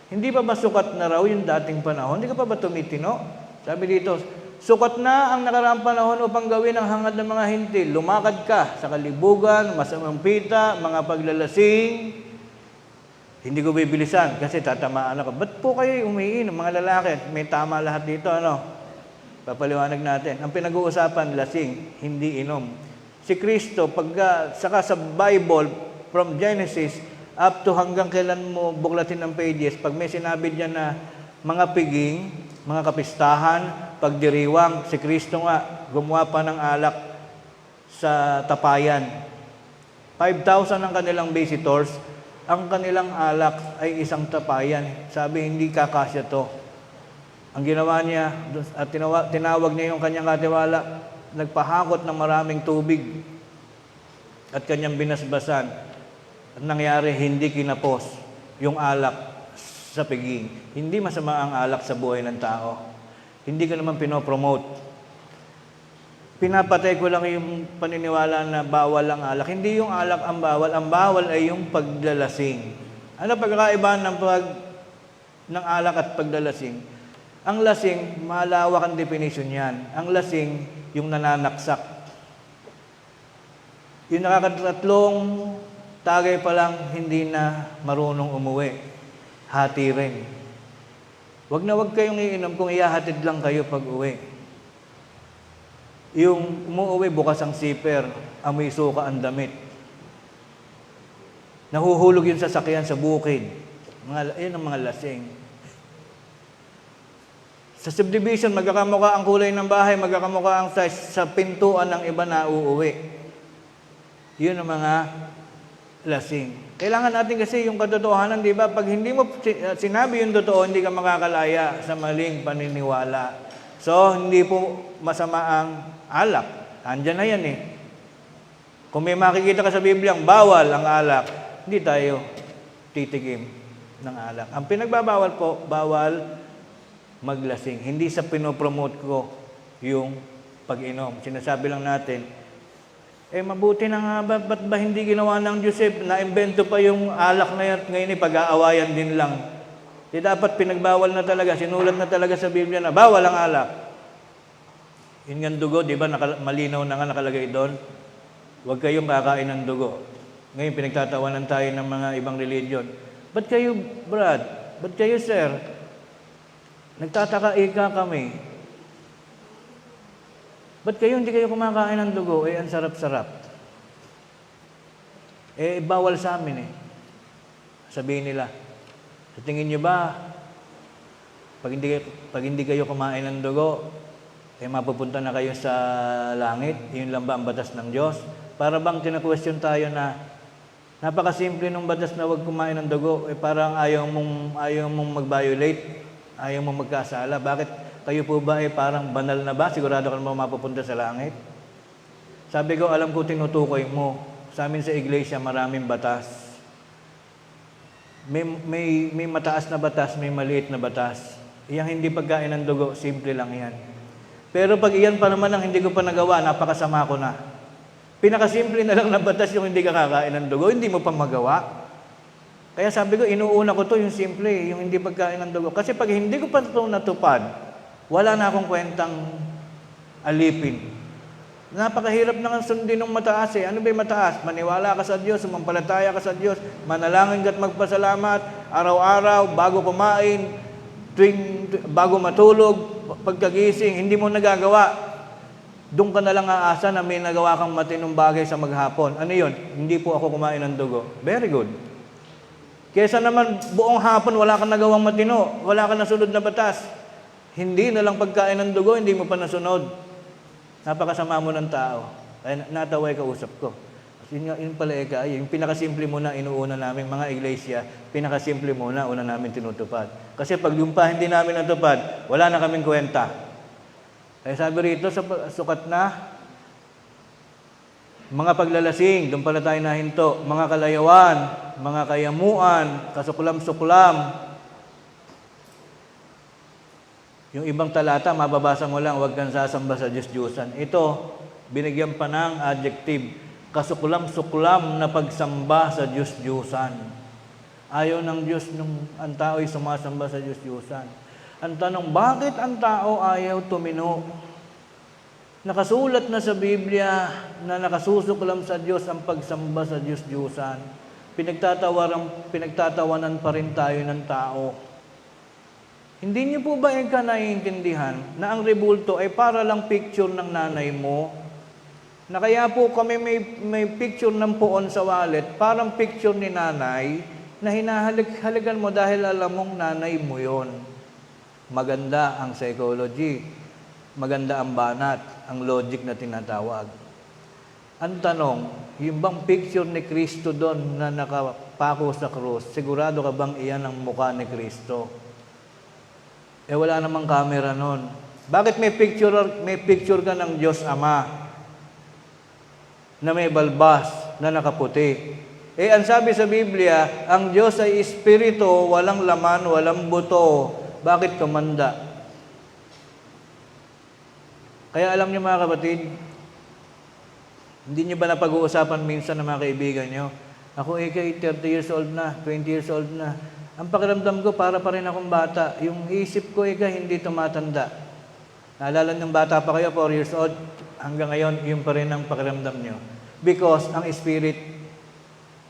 Hindi pa ba sukat na raw yung dating panahon? Hindi ka pa ba tumitino? Sabi dito, sukat na ang nakaraang panahon upang gawin ang hangad ng mga hintil. Lumakad ka sa kalibugan, masamang pita, mga paglalasing. Hindi ko bibilisan kasi tatamaan ako. Ba't po kayo umiinom, mga lalaki? May tama lahat dito, ano? Papaliwanag natin. Ang pinag-uusapan, lasing, hindi inom. Si Kristo, saka sa Bible, from Genesis, up to hanggang kailan mo buklatin ng pages, pag may sinabi diyan na mga piging, mga kapistahan, pagdiriwang, si Kristo nga, gumawa pa ng alak sa tapayan. 5,000 ang kanilang visitors, ang kanilang alak ay isang tapayan. Sabi, hindi kakasya to. Ang ginawa niya, at tinawag niya yung kanyang katiwala, nagpahakot ng maraming tubig. at kanyang binasbasan, at nangyari hindi kinapos yung alak sa piging. Hindi masama ang alak sa buhay ng tao. Hindi ko naman pinopromote. Pinapatay ko lang yung paniniwala na bawal ang alak. Hindi yung alak ang bawal. Ang bawal ay yung paglalasing. Ano pagkakaiba ng alak at paglalasing? Ang lasing, malawak ang definition yan. Ang lasing, yung nananaksak. Yung nakakatatlong tagay pa lang, hindi na marunong umuwi. Hati rin. Wag na wag kayong iinom kung ihahatid lang kayo pag uwi. Yung umuwi, bukas ang siper, amoy suka ang damit. Nahuhulog yung sasakyan sa bukid. Yun ang mga lasing. Sa subdivision, magkakamukha ang kulay ng bahay, magkakamukha ang size. Sa pintuan ng iba na uuwi. Yun ang mga lasing. Kailangan natin kasi yung katotohanan, di ba? Pag hindi mo sinabi yung totoo, hindi ka makakalaya sa maling paniniwala. So, hindi po masama ang alak. Andyan na yan eh. Kung may makikita ka sa Biblia, bawal ang alak, hindi tayo titikim ng alak. Ang pinagbabawal po, bawal maglasing. Hindi sa pinopromote ko yung pag-inom. Sinasabi lang natin, mabuti na nga ba, ba't ba hindi ginawa ng Joseph? Na-invento pa yung alak na yan, ngayon pag-aawayan din lang. Di dapat pinagbawal na talaga, sinulat na talaga sa Biblia na bawal ang alak. Yun nga dugo, di ba, malinaw na nga nakalagay doon. Huwag kayong kakain ng dugo. Ngayon pinagtatawanan tayo ng mga ibang religion. Ba't kayo, Brad? Ba't kayo, sir? Nagtataka-ika kami. Ba't kayo hindi kayo kumakain ng dugo? Ang sarap-sarap. Bawal sa amin eh. Sabihin nila, sa tingin nyo ba, pag hindi kayo kumain ng dugo, mapupunta na kayo sa langit? Yun lang ba ang batas ng Diyos? Para bang tina-question tayo na, napakasimple ng batas na huwag kumain ng dugo, parang ayaw mong mag-violate, ayaw mong magkasala. Bakit? Kayo po ba parang banal na ba? Sigurado ka naman mapupunta sa langit? Sabi ko, alam ko tinutukoy mo. Sa amin sa iglesia, maraming batas. May mataas na batas, may maliit na batas. Iyang hindi pagkain ng dugo, simple lang yan. Pero pag iyan pa naman ang hindi ko pa nagawa, napakasama ko na. Pinakasimple na lang na batas yung hindi ka kakain ng dugo, hindi mo pa magawa. Kaya sabi ko, inuuna ko to yung simple, yung hindi pagkain ng dugo. Kasi pag hindi ko pa ito natupad, wala na akong kwentang alipin. Napakahirap na sundin ng mataas eh. Ano ba yung mataas? Maniwala ka sa Diyos, sumampalataya ka sa Diyos, manalangin ka't magpasalamat, araw-araw, bago kumain, bago matulog, pagkagising, hindi mo nagagawa. Doon ka na lang aasa na may nagawa kang matinong bagay sa maghapon. Ano yun? Hindi po ako kumain ng dugo. Very good. Kesa naman buong hapon wala kang nagawang matino, wala kang nasunod na batas. Hindi na lang pagkain ng dugo, hindi mo pa nasunod. Napakasama mo ng tao. Kaya nataway kausap ko. Yun pala yung pinakasimple muna inuuna namin mga iglesia, pinakasimple muna una namin tinutupad. Kasi pag yung pa hindi namin natupad, wala na kaming kwenta. Kaya sabi rito, sukat na, mga paglalasing, doon pala tayo nahinto, mga kalayawan, mga kayamuan, kasuklam-suklam. Yung ibang talata, mababasa mo lang, huwag kang sasamba sa Diyos-Diyusan. Ito, binigyan pa ng adjective, kasuklam-suklam na pagsamba sa Diyos-Diyusan. Ayaw ng Diyos nung ang tao ay sumasamba sa Diyos-Diyusan. Ang tanong, bakit ang tao ayaw tumino? Nakasulat na sa Biblia na nakasusuklam sa Diyos ang pagsamba sa Diyos-Diyusan. Pinagtatawanan pa rin tayo ng tao. Hindi niyo po ba naiintindihan na ang rebulto ay para lang picture ng nanay mo? Na kaya po kami may picture ng poon sa wallet, parang picture ni nanay na hinahalik-halikan mo dahil alam mong nanay mo yon. Maganda ang psychology, maganda ang banat, ang logic na tinatawag. Ang tanong, yung bang picture ni Kristo doon na nakapako sa krus, sigurado ka bang iyan ang mukha ni Kristo? Wala namang camera nun. Bakit may picture ka ng Diyos Ama na may balbas? na nakaputi. Ang sabi sa Biblia, ang Diyos ay espiritu, walang laman, walang buto. Bakit tumanda? Kaya alam niyo mga kapatid, hindi niyo ba napag-uusapan minsan ng mga kaibigan niyo? Ako kay 30 years old na, 20 years old na. Ang pakiramdam ko, para pa rin akong bata. Yung isip ko, hindi tumatanda. Naalala niyong bata pa kayo, 4 years old, hanggang ngayon, yun pa rin ang pakiramdam niyo. Because ang spirit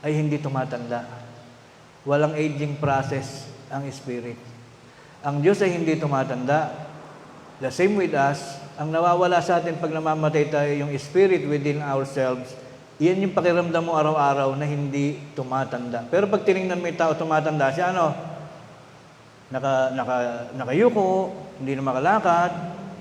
ay hindi tumatanda. Walang aging process ang spirit. Ang Diyos ay hindi tumatanda. The same with us, ang nawawala sa atin pag namamatay tayo, yung spirit within ourselves, yan yung pakiramdam mo araw-araw na hindi tumatanda. Pero pag tinignan mo yung tao tumatanda, siya nakayuko, hindi na makalakad,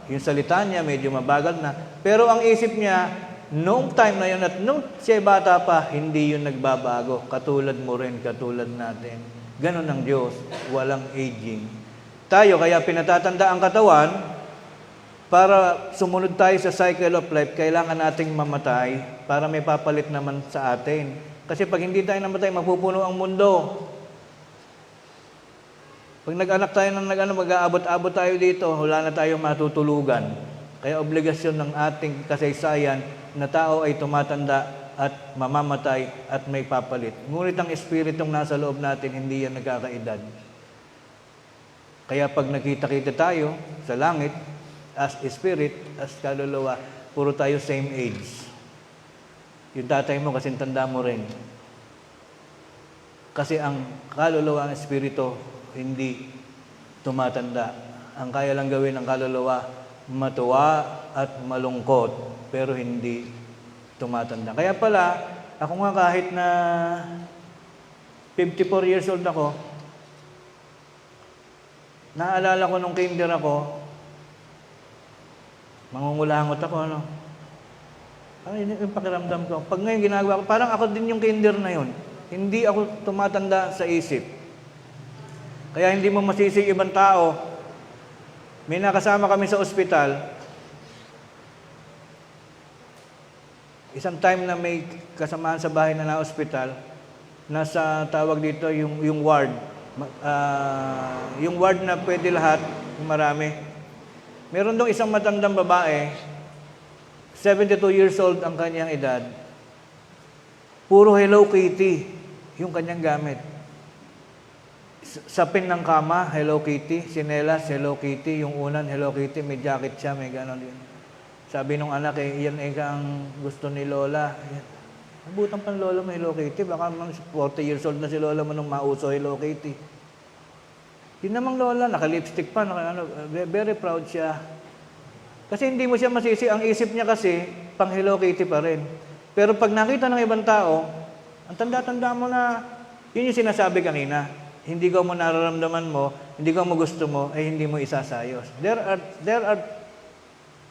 yung salita niya medyo mabagal na. Pero ang isip niya, noong time na yun at nung siya bata pa, hindi yun nagbabago. Katulad mo rin, katulad natin. Ganon ang Diyos, walang aging. Tayo, kaya pinatatanda ang katawan, para sumunod tayo sa cycle of life, kailangan nating mamatay para may papalit naman sa atin. Kasi pag hindi tayo namatay, mapupuno ang mundo. Pag nag-anak tayo mag-aabot-abot tayo dito, wala na tayong matutulugan. Kaya obligasyon ng ating kasaysayan na tao ay tumatanda at mamamatay at may papalit. Ngunit ang espiritong nasa loob natin, hindi yan nagkakaedad. Kaya pag nakita-kita tayo sa langit, as spirit, as kaluluwa, puro tayo same age. Yung tatay mo, kasing tanda mo rin. Kasi ang kaluluwa, ang espiritu, hindi tumatanda. Ang kaya lang gawin ng kaluluwa, matuwa at malungkot, pero hindi tumatanda. Kaya pala, ako nga kahit na 54 years old ako, naalala ko nung kinder ako, mangungulangot ako, Ay, yung pakiramdam ko. Pag ngayon ginagawa ko, parang ako din yung kinder na yun. Hindi ako tumatanda sa isip. Kaya hindi mo masisi ibang tao. May nakasama kami sa ospital. Isang time na may kasamaan sa bahay na na-ospital, nasa tawag dito yung ward. Yung ward na pwede lahat, yung marami. Meron dong isang matandang babae, 72 years old ang kanyang edad. Puro Hello Kitty yung kanyang gamit. Sapin ng kama, Hello Kitty. Sinelas, Hello Kitty. Yung unan, Hello Kitty. May jacket siya, may gano'n din. Sabi nung anak, yan ang gusto ni Lola. Abutan pa ng Lola mo Hello Kitty. Baka 40 years old na si Lola mo nung mauso Hello Kitty. Yun namang Lola, naka-lipstick pa, very proud siya. Kasi hindi mo siya masisi, ang isip niya kasi, pang Hello Kitty pa rin. Pero pag nakita ng ibang tao, ang tanda-tanda mo na, yun yung sinasabi kanina, hindi ko mo nararamdaman mo, hindi ko mo gusto mo, ay hindi mo isasayos. There are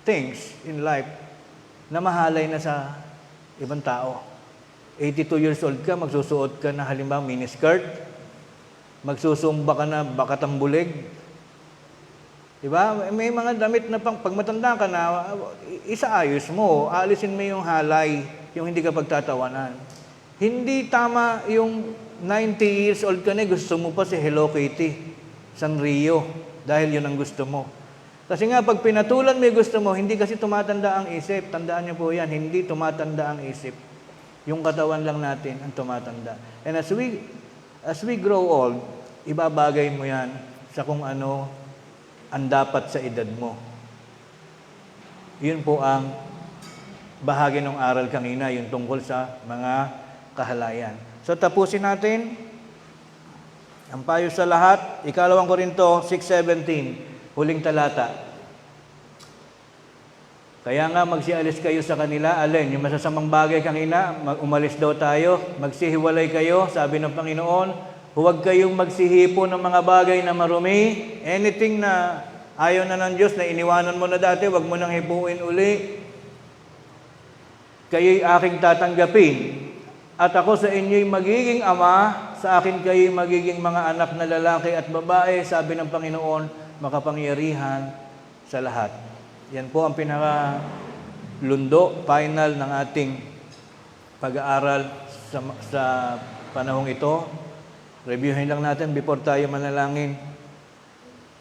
things in life na mahalay na sa ibang tao. 82 years old ka, magsusuot ka na halimbawa miniskirt, magsusumba ka na bakatang bulig. Diba? May mga damit na pag matanda ka na, isaayos mo, aalisin mo yung halay, yung hindi ka pagtatawanan. Hindi tama yung 90 years old ka na, gusto mo pa si Hello Kitty, Sanrio, dahil yun ang gusto mo. Kasi nga, pag pinatulan mo yung gusto mo, hindi kasi tumatanda ang isip. Tandaan niyo po yan, hindi tumatanda ang isip. Yung katawan lang natin ang tumatanda. And as we grow old, ibabagay mo yan sa kung ano ang dapat sa edad mo. Yun po ang bahagi ng aral kanina, yung tungkol sa mga kahalayan. So tapusin natin ang payo sa lahat, 2 Korinto 6:17, huling talata. Kaya nga magsialis kayo sa kanila, alin, yung masasamang bagay kanina, umalis daw tayo, magsihiwalay kayo, sabi ng Panginoon, huwag kayong magsihipo ng mga bagay na marumi, anything na ayaw na ng Diyos, na iniwanan mo na dati, huwag mo nang hipuin uli. Kayo'y aking tatanggapin, at ako sa inyo'y magiging ama, sa akin kayo'y magiging mga anak na lalaki at babae, sabi ng Panginoon, makapangyarihan sa lahat. Yan po ang pinaka-lundo, final ng ating pag-aaral sa panahong ito. Reviewin lang natin before tayo manalangin.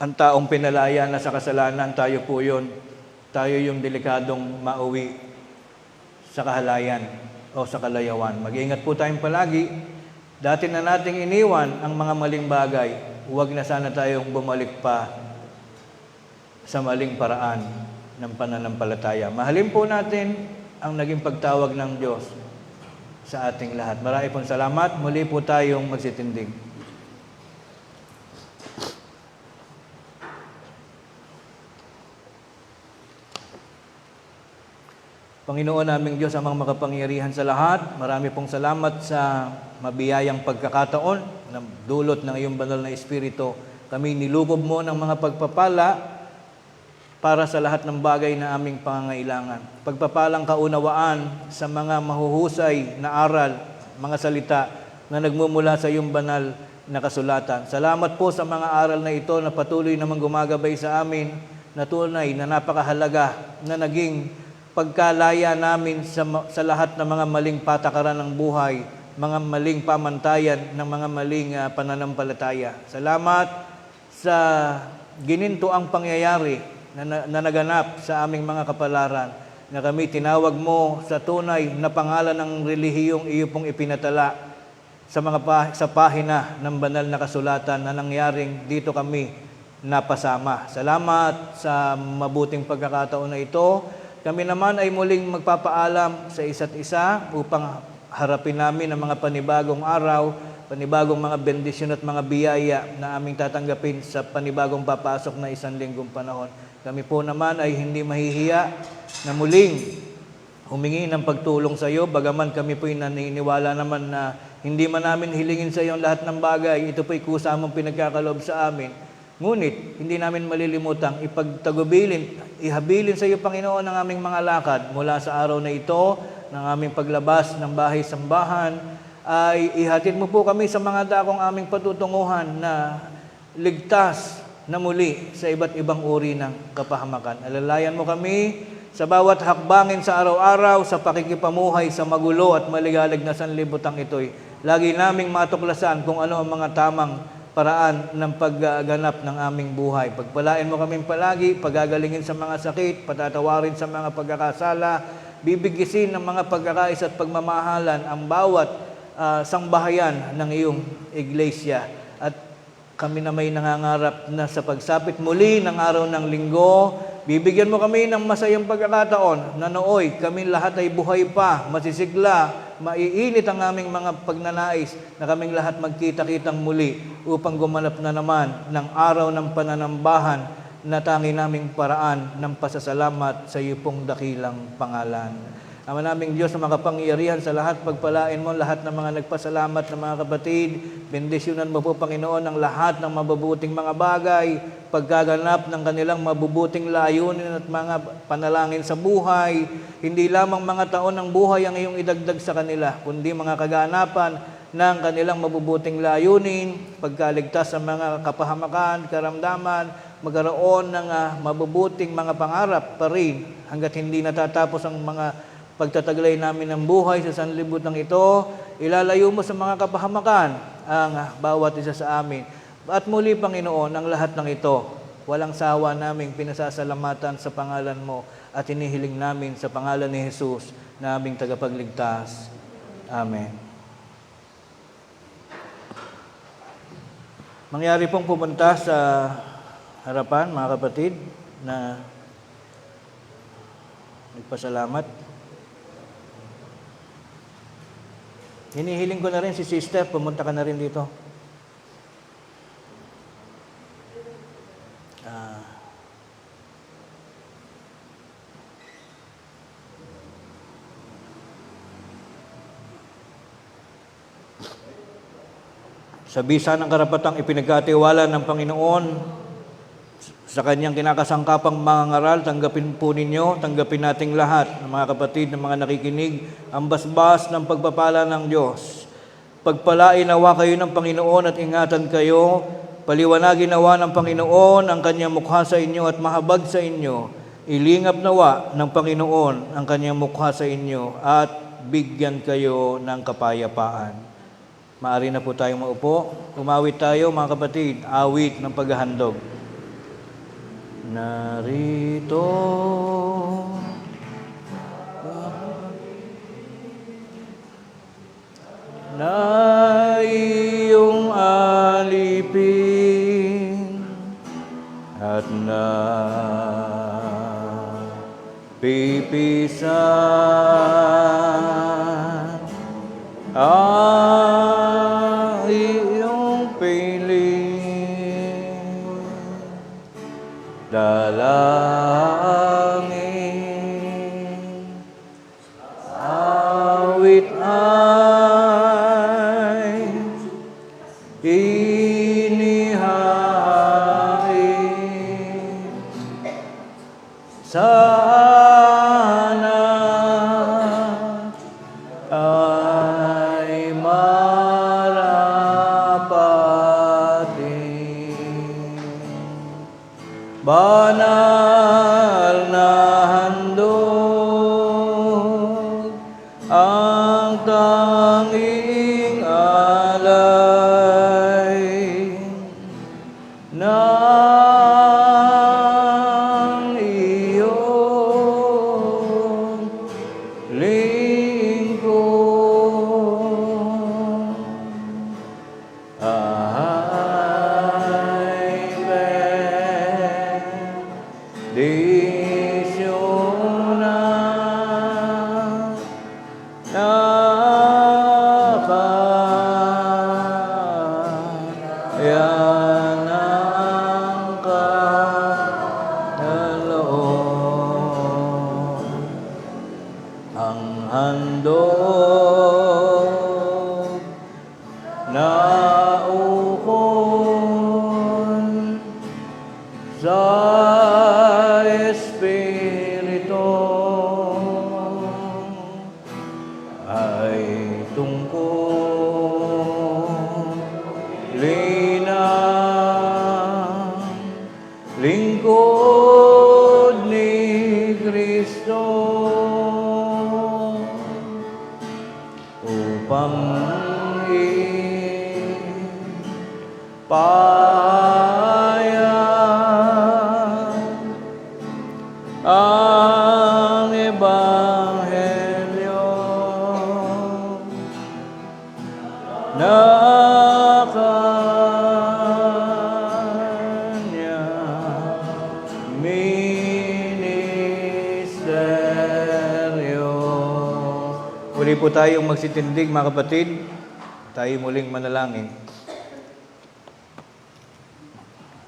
Ang taong pinalaya na sa kasalanan, tayo po yun. Tayo yung delikadong mauwi sa kahalayan o sa kalayawan. Mag-iingat po tayong palagi. Dati na nating iniwan ang mga maling bagay. Huwag na sana tayong bumalik pa sa maling paraan ng pananampalataya. Mahalin po natin ang naging pagtawag ng Diyos sa ating lahat. Marami pong salamat. Muli po tayong magsitindig. Panginoon naming Diyos, amang makapangyarihan sa lahat, marami pong salamat sa mabiyayang pagkakataon na dulot ng iyong banal na Espiritu. Kami nilukob mo ng mga pagpapala para sa lahat ng bagay na aming pangangailangan. Pagpapalang kaunawaan sa mga mahuhusay na aral, mga salita na nagmumula sa iyong banal na kasulatan. Salamat po sa mga aral na ito na patuloy namang gumagabay sa amin na tunay na napakahalaga na naging pagkalaya namin sa lahat ng mga maling patakaran ng buhay, mga maling pamantayan ng mga maling pananampalataya. Salamat sa ginintoang pangyayari na naganap sa aming mga kapalaran, na kami tinawag mo sa tunay na pangalan ng relihiyong iyo pong ipinatala sa pahina ng banal na kasulatan na nangyaring dito kami napasama. Salamat sa mabuting pagkakataon na ito. Kami naman ay muling magpapaalam sa isa't isa upang harapin namin ang mga panibagong araw, panibagong mga bendisyon at mga biyaya na aming tatanggapin sa panibagong papasok na isang linggong panahon. Kami po naman ay hindi mahihiya na muling humingi ng pagtulong sa iyo, bagaman kami po'y naniniwala naman na hindi man namin hilingin sa iyo lahat ng bagay, ito po'y kusa mong pinagkakaloob sa amin. Ngunit, hindi namin malilimutang ihabilin sa iyo, Panginoon, ang aming mga lakad mula sa araw na ito, ng aming paglabas ng bahay-sambahan, ay ihatid mo po kami sa mga dakong aming patutunguhan na ligtas na muli sa iba't ibang uri ng kapahamakan. Alalayan mo kami sa bawat hakbangin sa araw-araw, sa pakikipamuhay sa magulo at maligalig na sanlibutan ito'y lagi naming matuklasan kung ano ang mga tamang paraan ng pagganap ng aming buhay. Pagpalain mo kaming palagi, pagagalingin sa mga sakit, patatawarin sa mga pagkakasala, bibigisin ng mga pagkakais at pagmamahalan ang bawat sangbahayan ng iyong iglesia. At kami na may nangangarap na sa pagsapit muli ng araw ng linggo, bibigyan mo kami ng masayang pagkakataon na nooy kami lahat ay buhay pa, masisigla, maiinit ang aming mga pagnanais na kaming lahat magkita-kitang muli upang gumanap na naman ng araw ng pananambahan na tangi naming paraan ng pasasalamat sa iyo pong dakilang pangalan. Ama naming Diyos na makapangyarihan sa lahat, pagpalain mo lahat ng mga nagpasalamat na mga kapatid. Bendisyonan mo po, Panginoon, ang lahat ng mabubuting mga bagay, pagkaganap ng kanilang mabubuting layunin at mga panalangin sa buhay. Hindi lamang mga taon ng buhay ang iyong idagdag sa kanila, kundi mga kaganapan ng kanilang mabubuting layunin, pagkaligtas sa mga kapahamakan, karamdaman, magkaroon ng mabubuting mga pangarap pa rin hanggat hindi natatapos ang mga pagtataglay namin ng buhay sa sanlibutan ito. Ilalayo mo sa mga kapahamakan ang bawat isa sa amin. At muli, Panginoon, ang lahat ng ito, walang sawa naming pinasasalamatan sa pangalan mo at inihiling namin sa pangalan ni Jesus na aming tagapagligtas. Amen. Mangyari pong pumunta sa harapan, mga kapatid, na nagpasalamat. Hinihiling ko na rin si sister, pumunta ka na rin dito. Sa bisa ng karapatang ipinagkatiwala ng Panginoon, sa kanyang kinakasangkapang mga ngaral, tanggapin po ninyo, tanggapin nating lahat ng mga kapatid, ng mga nakikinig, ang basbas ng pagpapala ng Diyos. Pagpalain nawa kayo ng Panginoon at ingatan kayo, paliwanagin nawa ng Panginoon ang kanyang mukha sa inyo at mahabag sa inyo. Ilingap nawa ng Panginoon ang kanyang mukha sa inyo at bigyan kayo ng kapayapaan. Maaari na po tayong maupo. Umawit tayo mga kapatid, awit ng paghahandog. Narito na iyong alipin at na pipisan ang iyong piling. Dalangin, awit ay inihain. Sana ay marapat din. Banal na handog ang tanging alay ng iyong lingkod ay bendisyon na yan ang kaloob. Ang handog na ukol sa Espiritu ay tungkulin ang lingkod ni Kristo upang ipahayag ang Ebanghelyo na kanyang ministeryo. Muli po tayong magsitindig mga kapatid. Tayo muling manalangin.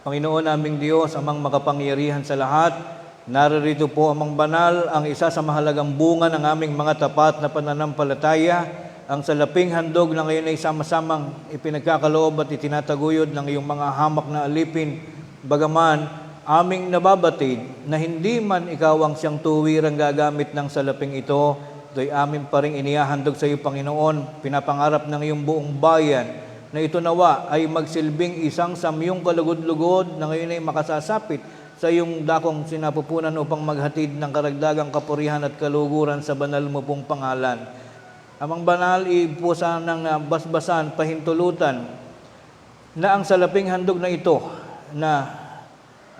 Panginoon naming Diyos, amang makapangyarihan sa lahat, narito po amang banal, ang isa sa mahalagang bunga ng aming mga tapat na pananampalataya, ang salaping handog na ngayon ay sama-samang ipinagkakaloob at itinataguyod ng iyong mga hamak na alipin. Bagaman, aming nababatid na hindi man ikaw ang siyang tuwirang gagamit ng salaping ito, ito'y amin pa rin inihahandog sa iyo, Panginoon. Pinapangarap ng iyong buong bayan na ito nawa ay magsilbing isang samyong kalugod-lugod na ngayon ay makasasapit sa iyong dakong sinapupunan upang maghatid ng karagdagang kapurihan at kaluguran sa banal mo pong pangalan. Amang banal, ipusa ng basbasan, pahintulutan na ang salaping handog na ito na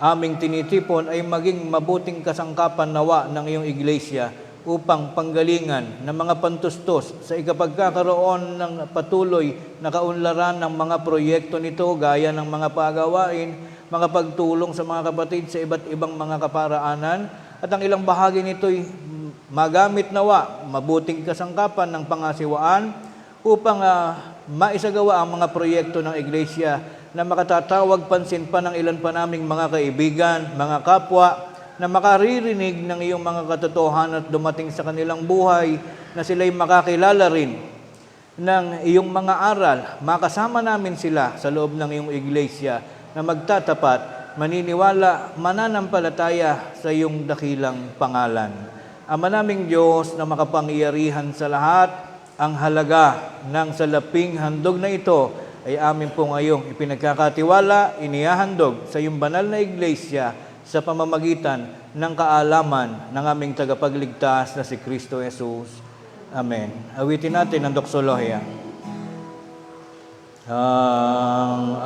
aming tinitipon ay maging mabuting kasangkapan nawa ng iyong iglesia upang panggalingan ng mga pantustos sa ikapagkakaroon ng patuloy na kaunlaran ng mga proyekto nito gaya ng mga pagawain, mga pagtulong sa mga kapatid sa iba't ibang mga kaparaanan at ang ilang bahagi nito'y magamit nawa mabuting kasangkapan ng pangasiwaan upang maisagawa ang mga proyekto ng iglesia na makatatawag pansin pa ng ilan pa naming mga kaibigan, mga kapwa, na makaririnig ng iyong mga katotohanan at dumating sa kanilang buhay na sila'y makakilala rin ng iyong mga aral. Makasama namin sila sa loob ng iyong iglesia na magtatapat, maniniwala, mananampalataya sa iyong dakilang pangalan. Ama naming Diyos na makapangyarihan sa lahat, ang halaga ng salaping handog na ito ay amin po ngayong ipinagkakatiwala, inihahandog sa iyong banal na iglesia sa pamamagitan ng kaalaman ng aming tagapagligtas na si Kristo Jesus. Amen. Awitin natin ang doxologia. Ang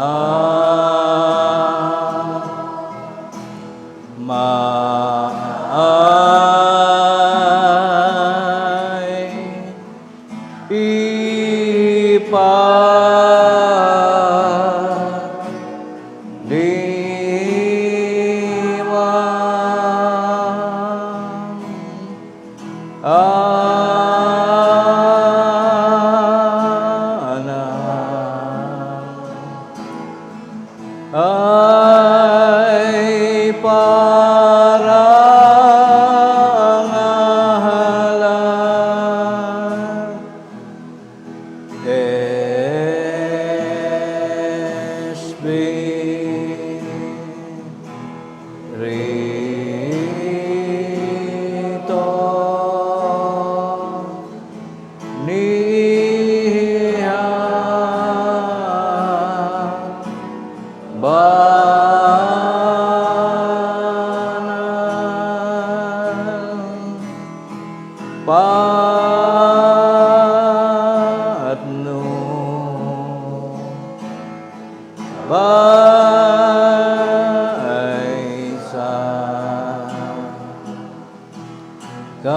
ay parangalan Espiritu niya patno baisa kai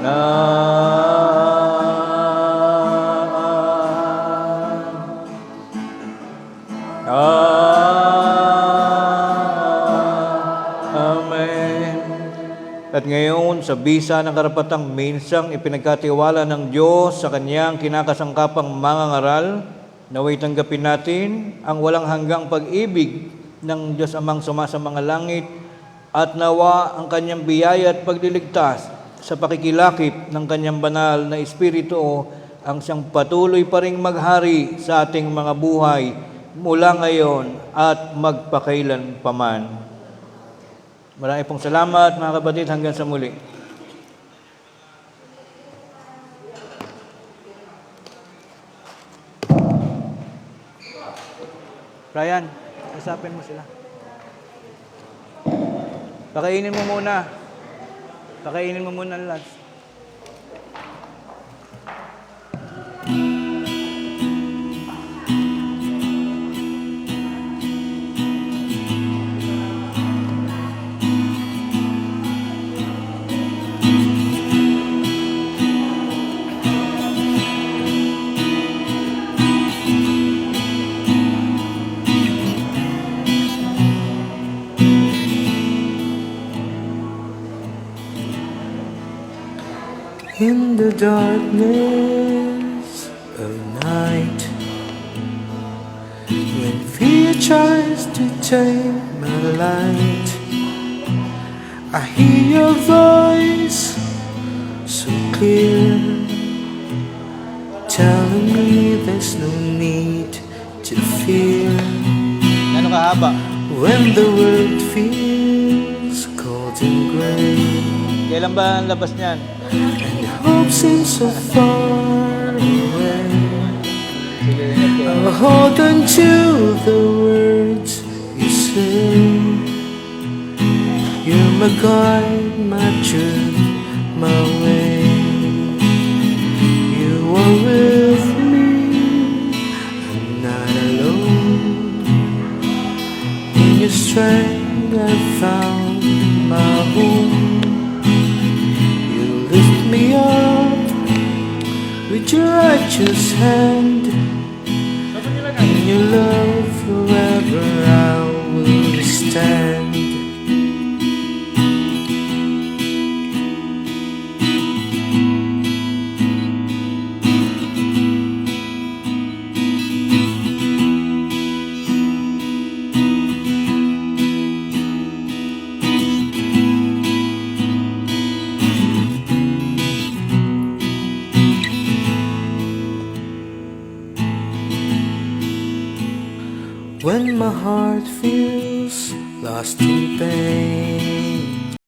na Amen. At ngayon, sa bisa ng karapatang minsang ipinagkatiwala ng Diyos sa kanyang kinakasangkapang mangangaral, naway tanggapin natin ang walang hanggang pag-ibig ng Diyos Amang sumasa mga langit at nawa ang kanyang biyaya at pagliligtas sa pakikilakip ng kanyang banal na Espiritu ang siyang patuloy pa ring maghari sa ating mga buhay mula ngayon at magpakailan paman. Maraming pong salamat mga kapatid, hanggang sa muli. Brian, usapin mo sila. Pakainin mo muna. Pakainin mo muna ang lunch. In the darkness of night, when fear tries to take my light, I hear your voice so clear, telling me there's no need to fear. Ano kahaba? When the world feels cold and gray, Kailan ba ang labas niyan? and hope seems so far away, Sige, ingat kayo. I'll hold on to the words you say. You're my guide, my truth, my way. You are with me, I'm not alone. In your strength I found my home. You lift me up with your righteous hand. In your love forever I will stand. When my heart feels lost in pain,